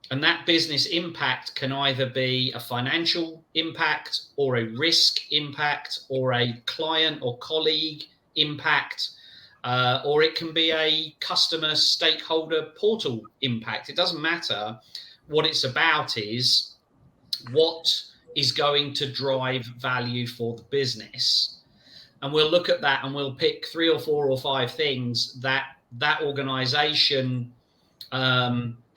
And that business impact can either be a financial impact or a risk impact or a client or colleague impact, or it can be a customer stakeholder portal impact. It doesn't matter. What it's about is what is going to drive value for the business. And we'll look at that and we'll pick 3 or 4 or 5 things that organization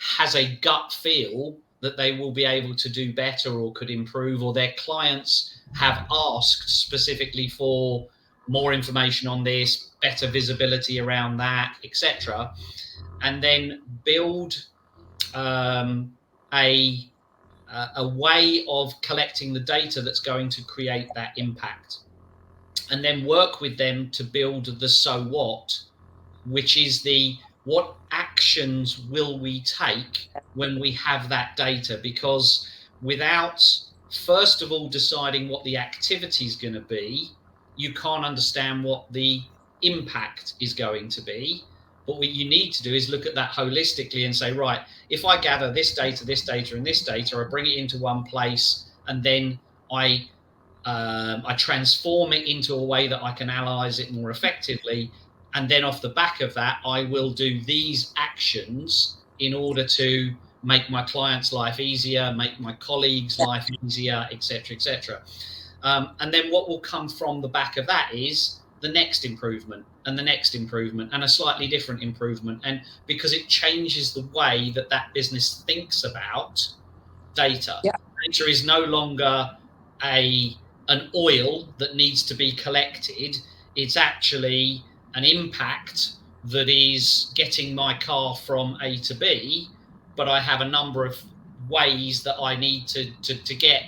has a gut feel that they will be able to do better or could improve, or their clients have asked specifically for more information on this, better visibility around that, etc. And then build a way of collecting the data that's going to create that impact, and then work with them to build the so what, which is what actions will we take when we have that data? Because without, first of all, deciding what the activity is going to be, you can't understand what the impact is going to be. But what you need to do is look at that holistically and say, right, if I gather this data, and this data, I bring it into one place, and then I transform it into a way that I can analyze it more effectively. And then off the back of that, I will do these actions in order to make my client's life easier, make my colleagues' life easier, etc., etc. And then what will come from the back of that is the next improvement and the next improvement and a slightly different improvement. And because it changes the way that business thinks about data. Yeah. Data is no longer an oil that needs to be collected. It's actually an impact that is getting my car from A to B, but I have a number of ways that I need to get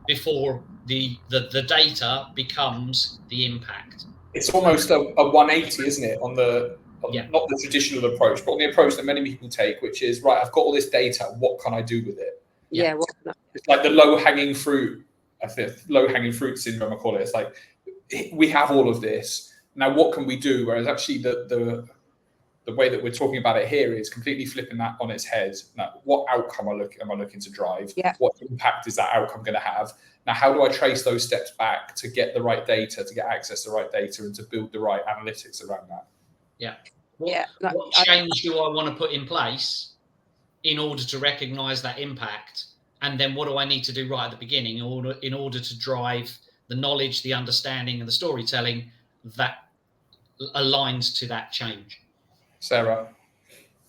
before the data becomes the impact. It's almost a 180, isn't it, on the not the traditional approach, but on the approach that many people take, which is, right, I've got all this data, what can I do with it? Yeah. It's like the low-hanging fruit, I think, low-hanging fruit syndrome, I call it. It's like, we have all of this, now what can we do? Whereas actually the way that we're talking about it here is completely flipping that on its head. Now, what outcome am I looking to drive? Yeah. What impact is that outcome going to have? Now, how do I trace those steps back to get the right data, to get access to the right data, and to build the right analytics around that? Yeah. What change do I want to put in place in order to recognise that impact? And then what do I need to do right at the beginning in order to drive the knowledge, the understanding, and the storytelling that aligns to that change? Sarah?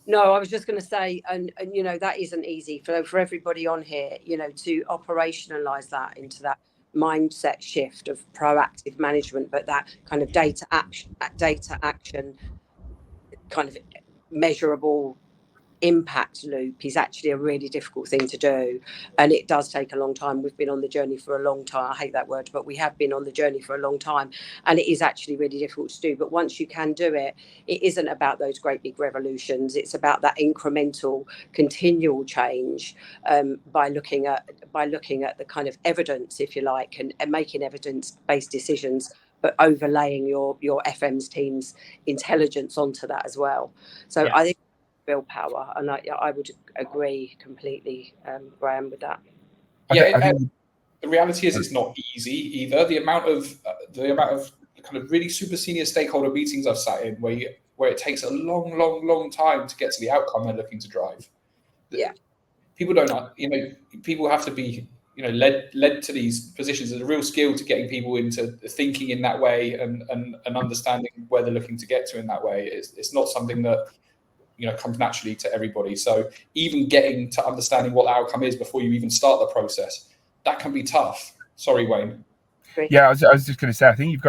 No, I was just going to say, and that isn't easy for everybody on here, to operationalize that into that mindset shift of proactive management, but that kind of data action, kind of measurable impact loop is actually a really difficult thing to do, and it does take a long time. We've been on the journey for a long time. I hate that word, but we have been on the journey for a long time, and it is actually really difficult to do. But once you can do it, it isn't about those great big revolutions. It's about that incremental, continual change, by looking at the kind of evidence, if you like, and making evidence-based decisions, but overlaying your FM's team's intelligence onto that as well. So I think real power, and I would agree completely, Graham, with that. I think the reality is it's not easy either. The amount of kind of really super senior stakeholder meetings I've sat in where it takes a long time to get to the outcome they're looking to drive. Yeah, people don't, people have to be led to these positions. There's a real skill to getting people into thinking in that way and understanding where they're looking to get to in that way. It's not something that comes naturally to everybody. So even getting to understanding what the outcome is before you even start the process, that can be tough. Sorry, Wayne. Yeah, I was just going to say, I think you've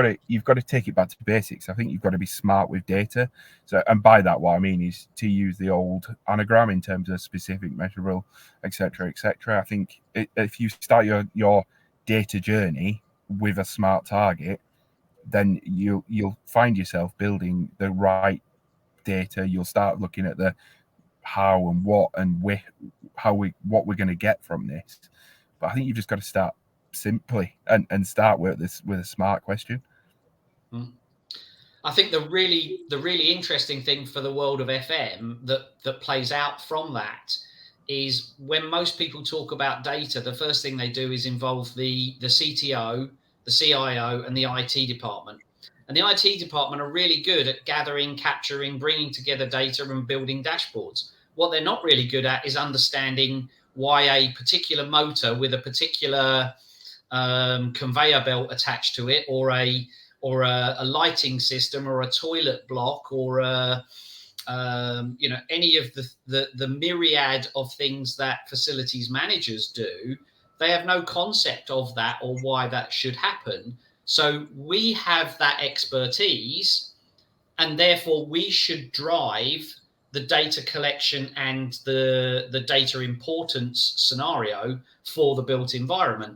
got to take it back to basics. I think you've got to be smart with data. So, and by that, what I mean is to use the old anagram in terms of specific, measurable, etc., etc. I think if you start your data journey with a smart target, then you'll find yourself building the right data. You'll start looking at the how and what and what we're going to get from this. But I think you've just got to start simply and start with a smart question. I think the really interesting thing for the world of FM that plays out from that is when most people talk about data, the first thing they do is involve the CTO, the CIO, and the IT department. And the IT department are really good at gathering, capturing, bringing together data and building dashboards. What they're not really good at is understanding why a particular motor with a particular conveyor belt attached to it, or a lighting system, or a toilet block, or any of the myriad of things that facilities managers do. They have no concept of that or why that should happen. So we have that expertise, and therefore we should drive the data collection and the data importance scenario for the built environment.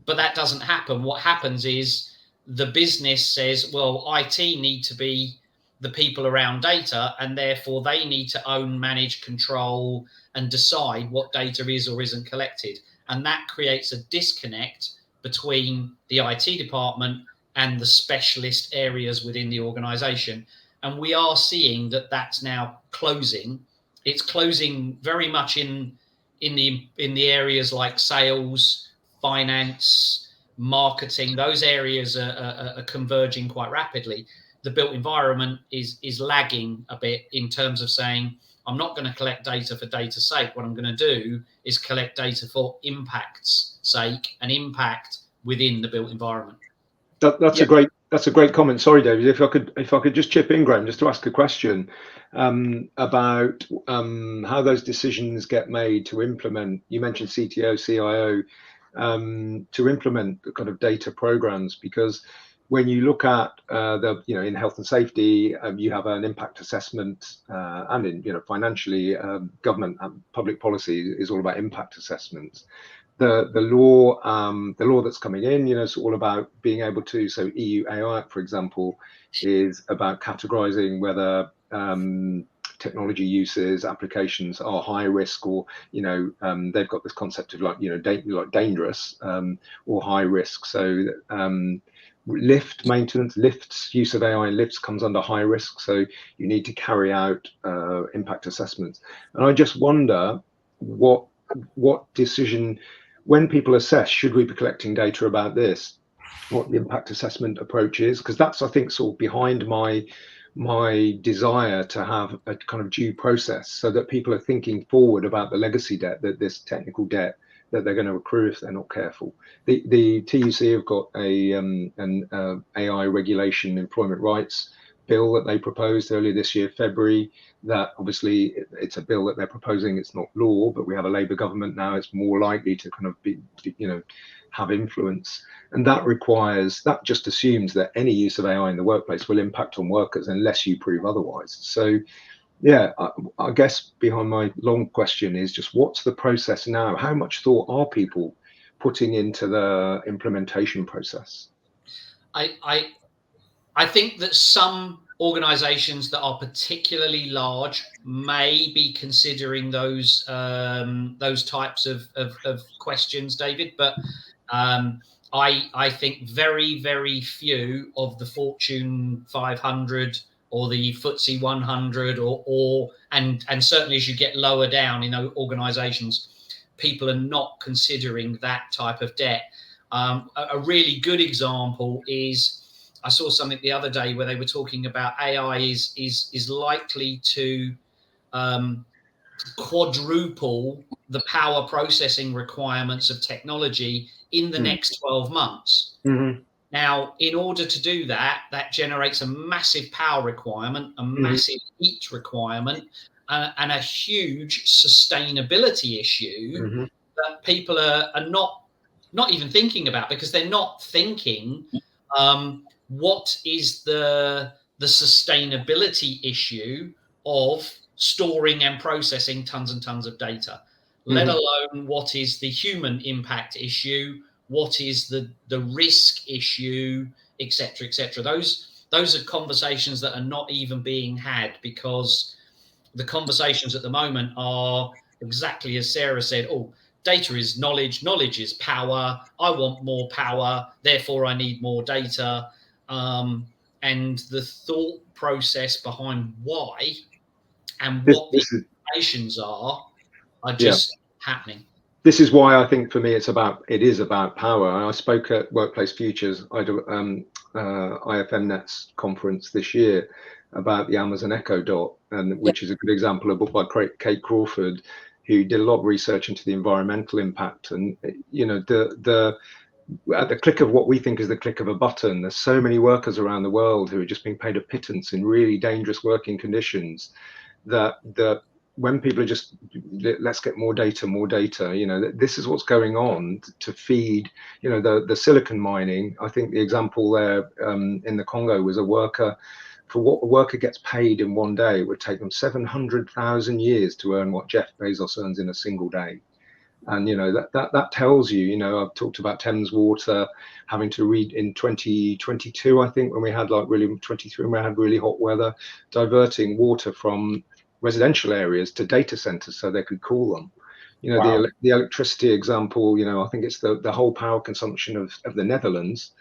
But that doesn't happen. What happens is the business says, well, IT need to be the people around data, and therefore they need to own, manage, control, and decide what data is or isn't collected. And that creates a disconnect between the IT department and the specialist areas within the organization. And we are seeing that that's now closing. It's closing very much in the areas like sales, finance, marketing. Those areas are converging quite rapidly. The built environment is lagging a bit in terms of saying, I'm not going to collect data for data's sake. What I'm going to do is collect data for impact's sake, and impact within the built environment. That's a great comment. Sorry, David, if I could just chip in, Graham, just to ask a question about how those decisions get made to implement. You mentioned CTO, CIO, to implement the kind of data programs, because when you look at in health and safety, you have an impact assessment, and in financially, government and public policy is all about impact assessments. The law that's coming in, it's all about being able to. So EU AI, for example, is about categorizing whether technology uses, applications are high risk, or they've got this concept of like dangerous or high risk. So lift maintenance, lifts, use of AI in lifts comes under high risk. So you need to carry out impact assessments. And I just wonder what decision, when people assess, should we be collecting data about this, what the impact assessment approach is, because that's, I think, sort of behind my desire to have a kind of due process, so that people are thinking forward about the legacy debt, that this technical debt that they're going to accrue if they're not careful. The TUC have got an AI regulation employment rights bill that they proposed earlier this year, February. That obviously it's a bill that they're proposing, it's not law, but we have a Labour government now, it's more likely to kind of be, have influence. And that just assumes that any use of AI in the workplace will impact on workers unless you prove otherwise. So yeah, I guess behind my long question is just, what's the process now? How much thought are people putting into the implementation process? I think that some organizations that are particularly large may be considering those types of questions, David, but I think very, very few of the Fortune 500 or the FTSE 100 and certainly as you get lower down in organizations, people are not considering that type of debt. A really good example is, I saw something the other day where they were talking about AI is likely to quadruple the power processing requirements of technology in the next 12 months. Mm-hmm. Now, in order to do that, that generates a massive power requirement, a massive heat requirement, and a huge sustainability issue that people are not even thinking about, because they're not thinking what is the sustainability issue of storing and processing tons and tons of data, let alone what is the human impact issue, what is the risk issue, etc., etc. Those are conversations that are not even being had, because the conversations at the moment are exactly as Sarah said. Oh, data is knowledge, knowledge is power, I want more power, therefore I need more data. And the thought process behind why and what the implications are just happening. This is why I think for me it is about power. I spoke at Workplace Futures, IFM Net's conference this year, about the Amazon Echo Dot, and which is a good example, a book by Kate Crawford, who did a lot of research into the environmental impact. And at the click of what we think is the click of a button, there's so many workers around the world who are just being paid a pittance in really dangerous working conditions, that when people are just, let's get more data, this is what's going on to feed, the silicon mining. I think the example there in the Congo was a worker, for what a worker gets paid in one day, it would take them 700,000 years to earn what Jeff Bezos earns in a single day. And that tells you, I've talked about Thames Water having to read in 2022, I think, when we had 23, when we had really hot weather, diverting water from residential areas to data centers so they could cool them. Wow. The electricity example, I think it's the whole power consumption of the Netherlands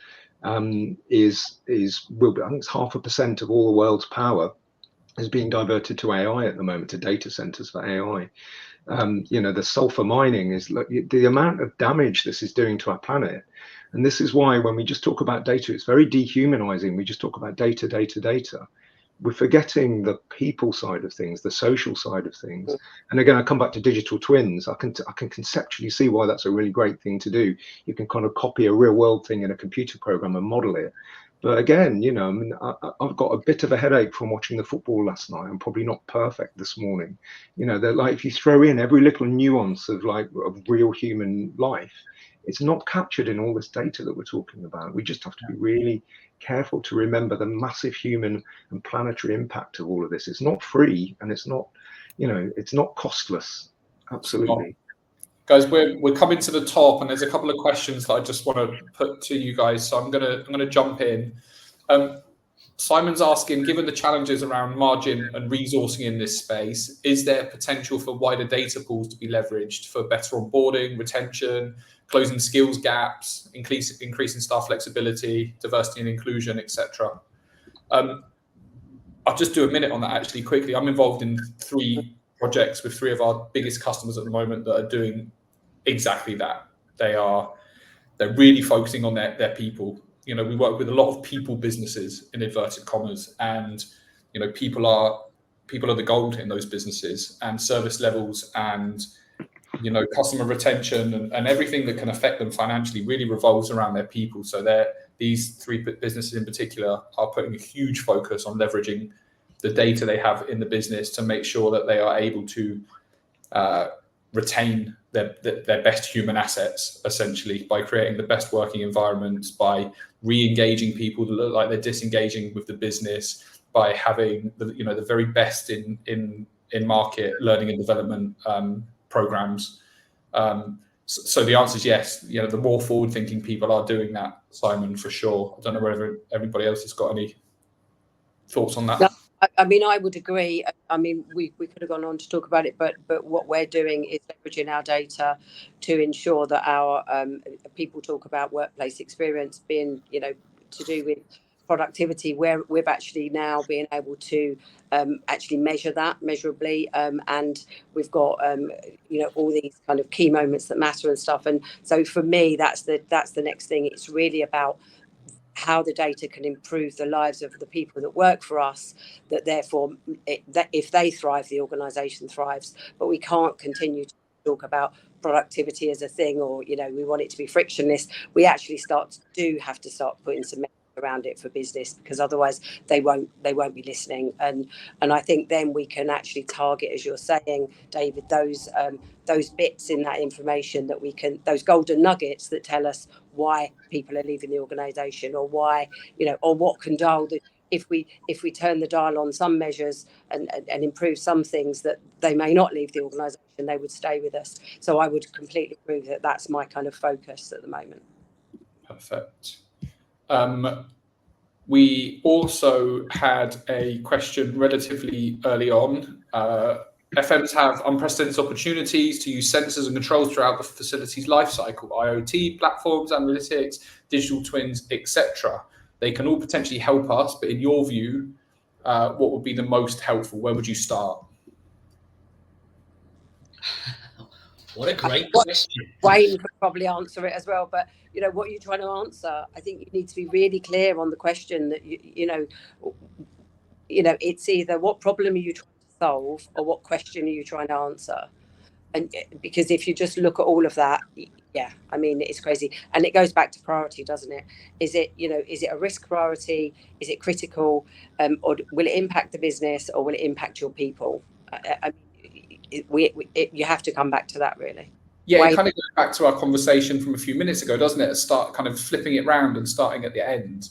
I think it's 0.5% of all the world's power is being diverted to AI at the moment, to data centers for AI. The sulfur mining is the amount of damage this is doing to our planet. And this is why when we just talk about data, it's very dehumanizing. We just talk about data. We're forgetting the people side of things, the social side of things. And again, I come back to digital twins. I can conceptually see why that's a really great thing to do. You can kind of copy a real world thing in a computer program and model it. But again, I've got a bit of a headache from watching the football last night. I'm probably not perfect this morning. They're like, if you throw in every little nuance of real human life, it's not captured in all this data that we're talking about. We just have to be really careful to remember the massive human and planetary impact of all of this. It's not free, and it's not, it's not costless. Absolutely. Guys, we're coming to the top, and there's a couple of questions that I just want to put to you guys. So I'm gonna jump in. Simon's asking, given the challenges around margin and resourcing in this space, is there potential for wider data pools to be leveraged for better onboarding, retention, closing skills gaps, increasing staff flexibility, diversity and inclusion, etc.? I'll just do a minute on that actually quickly. I'm involved in 3 projects with 3 of our biggest customers at the moment that are doing exactly that. They're really focusing on their people. You know, we work with a lot of people businesses in inverted commas, and you know, people are the gold in those businesses, and service levels and you know, customer retention and everything that can affect them financially really revolves around their people. So these 3 businesses in particular are putting a huge focus on leveraging the data they have in the business to make sure that they are able to retain their best human assets, essentially, by creating the best working environments, by re-engaging people that look like they're disengaging with the business, by having the very best in market learning and development programs. So the answer is yes. You know, the more forward-thinking people are doing that, Simon, for sure. I don't know whether everybody else has got any thoughts on that. No, I mean, I would agree. I mean, we could have gone on to talk about it, but what we're doing is leveraging our data to ensure that our people talk about workplace experience being, you know, to do with productivity, where we've actually now been able to actually measure that measurably, and we've got you know, all these kind of key moments that matter and stuff. And so for me, that's the next thing. It's really about how the data can improve the lives of the people that work for us, that therefore that if they thrive, the organisation thrives. But we can't continue to talk about productivity as a thing, or you know, we want it to be frictionless. We actually have to start putting some around it for business, because otherwise they won't be listening. And I think then we can actually target, as you're saying, David, those bits in that information that we can, those golden nuggets that tell us why people are leaving the organisation, or why, you know, or what can dial the, if we turn the dial on some measures and improve some things, that they may not leave the organisation, they would stay with us. So I would completely agree that that's my kind of focus at the moment. Perfect. We also had a question relatively early on. FMs have unprecedented opportunities to use sensors and controls throughout the facility's life cycle, IoT, platforms, analytics, digital twins, etc. They can all potentially help us, but in your view, what would be the most helpful? Where would you start? What a great question. Wayne could probably answer it as well, but you know, what are you trying to answer? I think you need to be really clear on the question, that you know, it's either what problem are you trying to solve, or what question are you trying to answer? And because if you just look at all of that, yeah, I mean, it's crazy. And it goes back to priority, doesn't it? Is it a risk priority? Is it critical? Or will it impact the business, or will it impact your people? I mean, you have to come back to that, really. Yeah, it kind of goes back to our conversation from a few minutes ago, doesn't it? Start kind of flipping it round and starting at the end.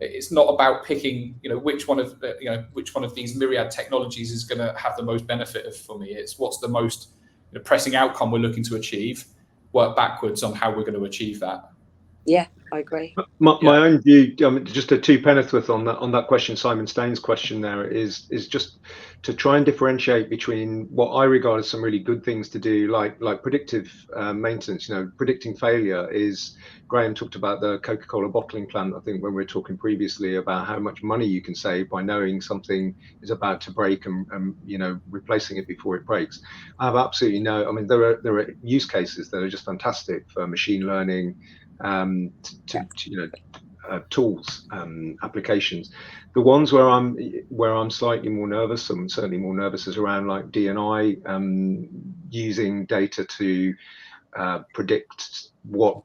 It's not about picking, which one of these myriad technologies is going to have the most benefit for me. It's what's the most pressing outcome we're looking to achieve. Work backwards on how we're going to achieve that. Yeah, I agree. My own view, just a 2 penneth on that question, Simon Staines' question there, is just to try and differentiate between what I regard as some really good things to do, like predictive maintenance. Predicting failure is. Graham talked about the Coca-Cola bottling plant, I think, when we were talking previously about how much money you can save by knowing something is about to break and replacing it before it breaks. I have absolutely there are use cases that are just fantastic for machine learning, tools, applications. The ones where I'm slightly more nervous, I'm certainly more nervous, is around like D&I, using data to predict what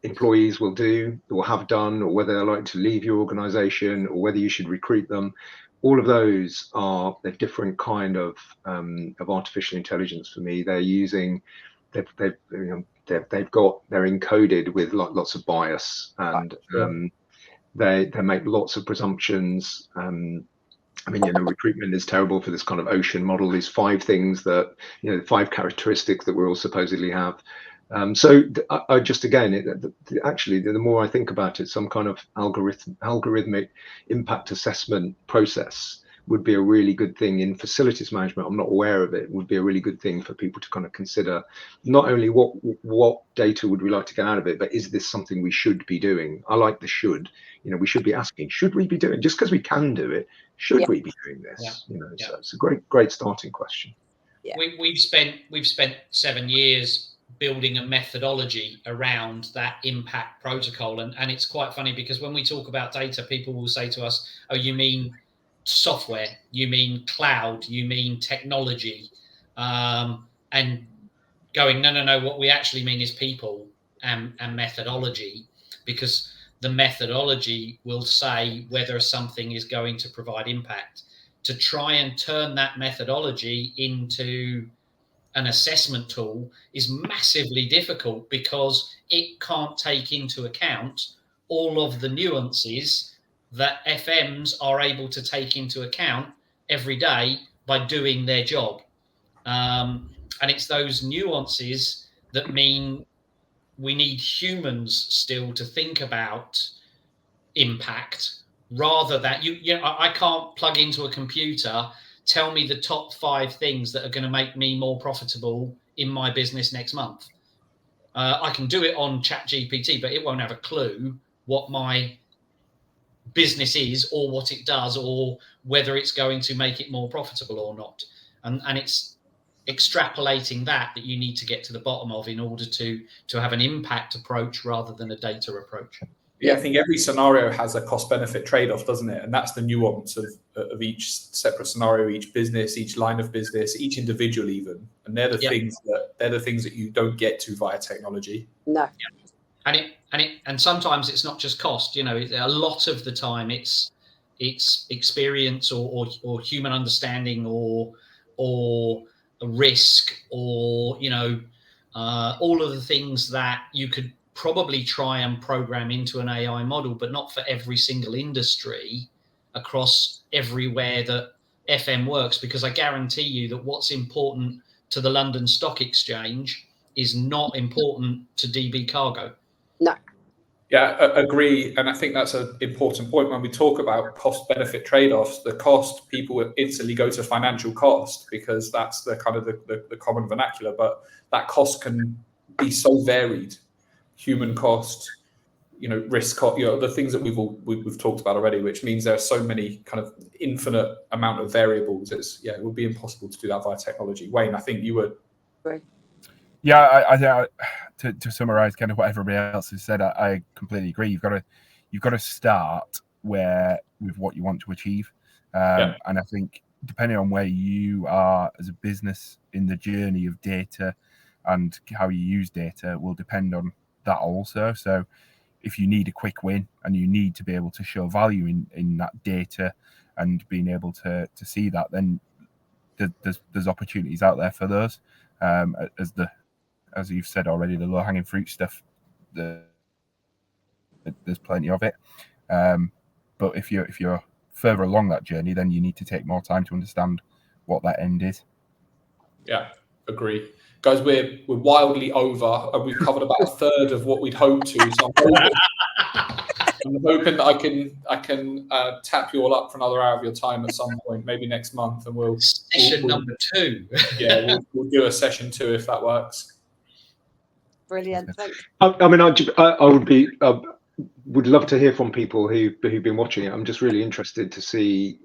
employees will do or have done, or whether they're likely to leave your organization, or whether you should recruit them. All of those are a different kind of artificial intelligence for me. They're using, they're encoded with lots of bias, and they make lots of presumptions. Recruitment is terrible for this kind of ocean model. These 5 things that, 5 characteristics that we all supposedly have. I just, again, actually, the more I think about it, some kind of algorithmic impact assessment process would be a really good thing in facilities management. I'm not aware of it. Would be a really good thing for people to kind of consider, not only what data would we like to get out of it, but is this something we should be doing? I like the should. We should be asking, should we be doing, just because we can do it, should we be doing this? So it's a great starting question. Yeah. We've spent 7 years building a methodology around that impact protocol, and it's quite funny because when we talk about data, people will say to us, "Oh, you mean software? You mean cloud? You mean technology?" And going, no. What we actually mean is people and methodology, because the methodology will say whether something is going to provide impact. To try and turn that methodology into an assessment tool is massively difficult because it can't take into account all of the nuances that FMs are able to take into account every day by doing their job. And it's those nuances that mean we need humans still to think about impact, rather than I can't plug into a computer, tell me the top 5 things that are going to make me more profitable in my business next month. I can do it on ChatGPT, but it won't have a clue what my business is or what it does or whether it's going to make it more profitable or not. And it's extrapolating that you need to get to the bottom of in order to have an impact approach rather than a data approach. Yeah, I think every scenario has a cost-benefit trade-off, doesn't it? And that's the nuance of each separate scenario, each business, each line of business, each individual even. And they're the things that you don't get to via technology. No. And sometimes it's not just cost. A lot of the time it's experience or human understanding or a risk or all of the things that you could probably try and program into an AI model, but not for every single industry across everywhere that FM works, because I guarantee you that what's important to the London Stock Exchange is not important to DB Cargo. No. Yeah, agree. And I think that's an important point when we talk about cost-benefit trade-offs. The cost, people instantly go to financial cost because that's the kind of the common vernacular, but that cost can be so varied. Human cost, risk cost, the things that we've talked about already, which means there are so many kind of infinite amount of variables. It would be impossible to do that via technology. Wayne, I think you would. Right. Yeah, I think to summarize kind of what everybody else has said, I completely agree. You've got to start with what you want to achieve, and I think depending on where you are as a business in the journey of data and how you use data will depend on that also. So if you need a quick win and you need to be able to show value in that data and being able to see that, then there's opportunities out there for those. As you've said already, the low-hanging fruit stuff, there's plenty of it. But if you're further along that journey, then you need to take more time to understand what that end is. Yeah, agree. Guys, we're wildly over, and we've covered about a third of what we'd hoped to. So I'm hoping that I can tap you all up for another hour of your time at some point, maybe next month, and we'll session number 2. Yeah, we'll do a session 2 if that works. Brilliant. Thanks. I mean, I would love to hear from people who've been watching it. I'm just really interested to see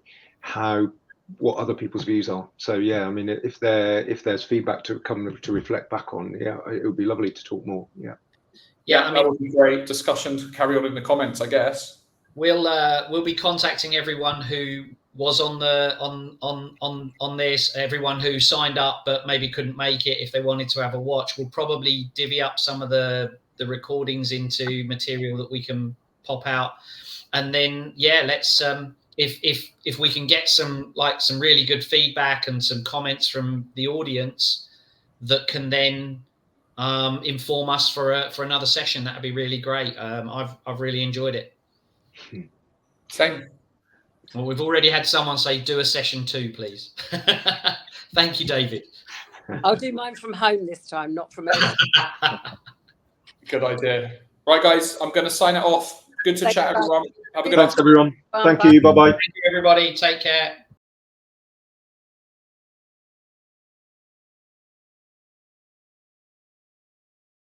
what other people's views are. So yeah, I mean, if there's feedback to come to reflect back on, it would be lovely to talk more. Yeah, I mean, that would be great discussion to carry on in the comments, I guess. We'll be contacting everyone who was on this, everyone who signed up but maybe couldn't make it. If they wanted to have a watch, we'll probably divvy up some of the recordings into material that we can pop out, and then let's if we can get some really good feedback and some comments from the audience that can then inform us for another session, that'd be really great. I've really enjoyed it. Same. Well, we've already had someone say do a session 2, please. Thank you, David. I'll do mine from home this time, not from home. Good idea. Right, guys, I'm going to sign it off. Good to Thanks, chat, guys. everyone. Have a good Thanks, afternoon. everyone. Thank you. Bye-bye. Thank you, everybody. Take care.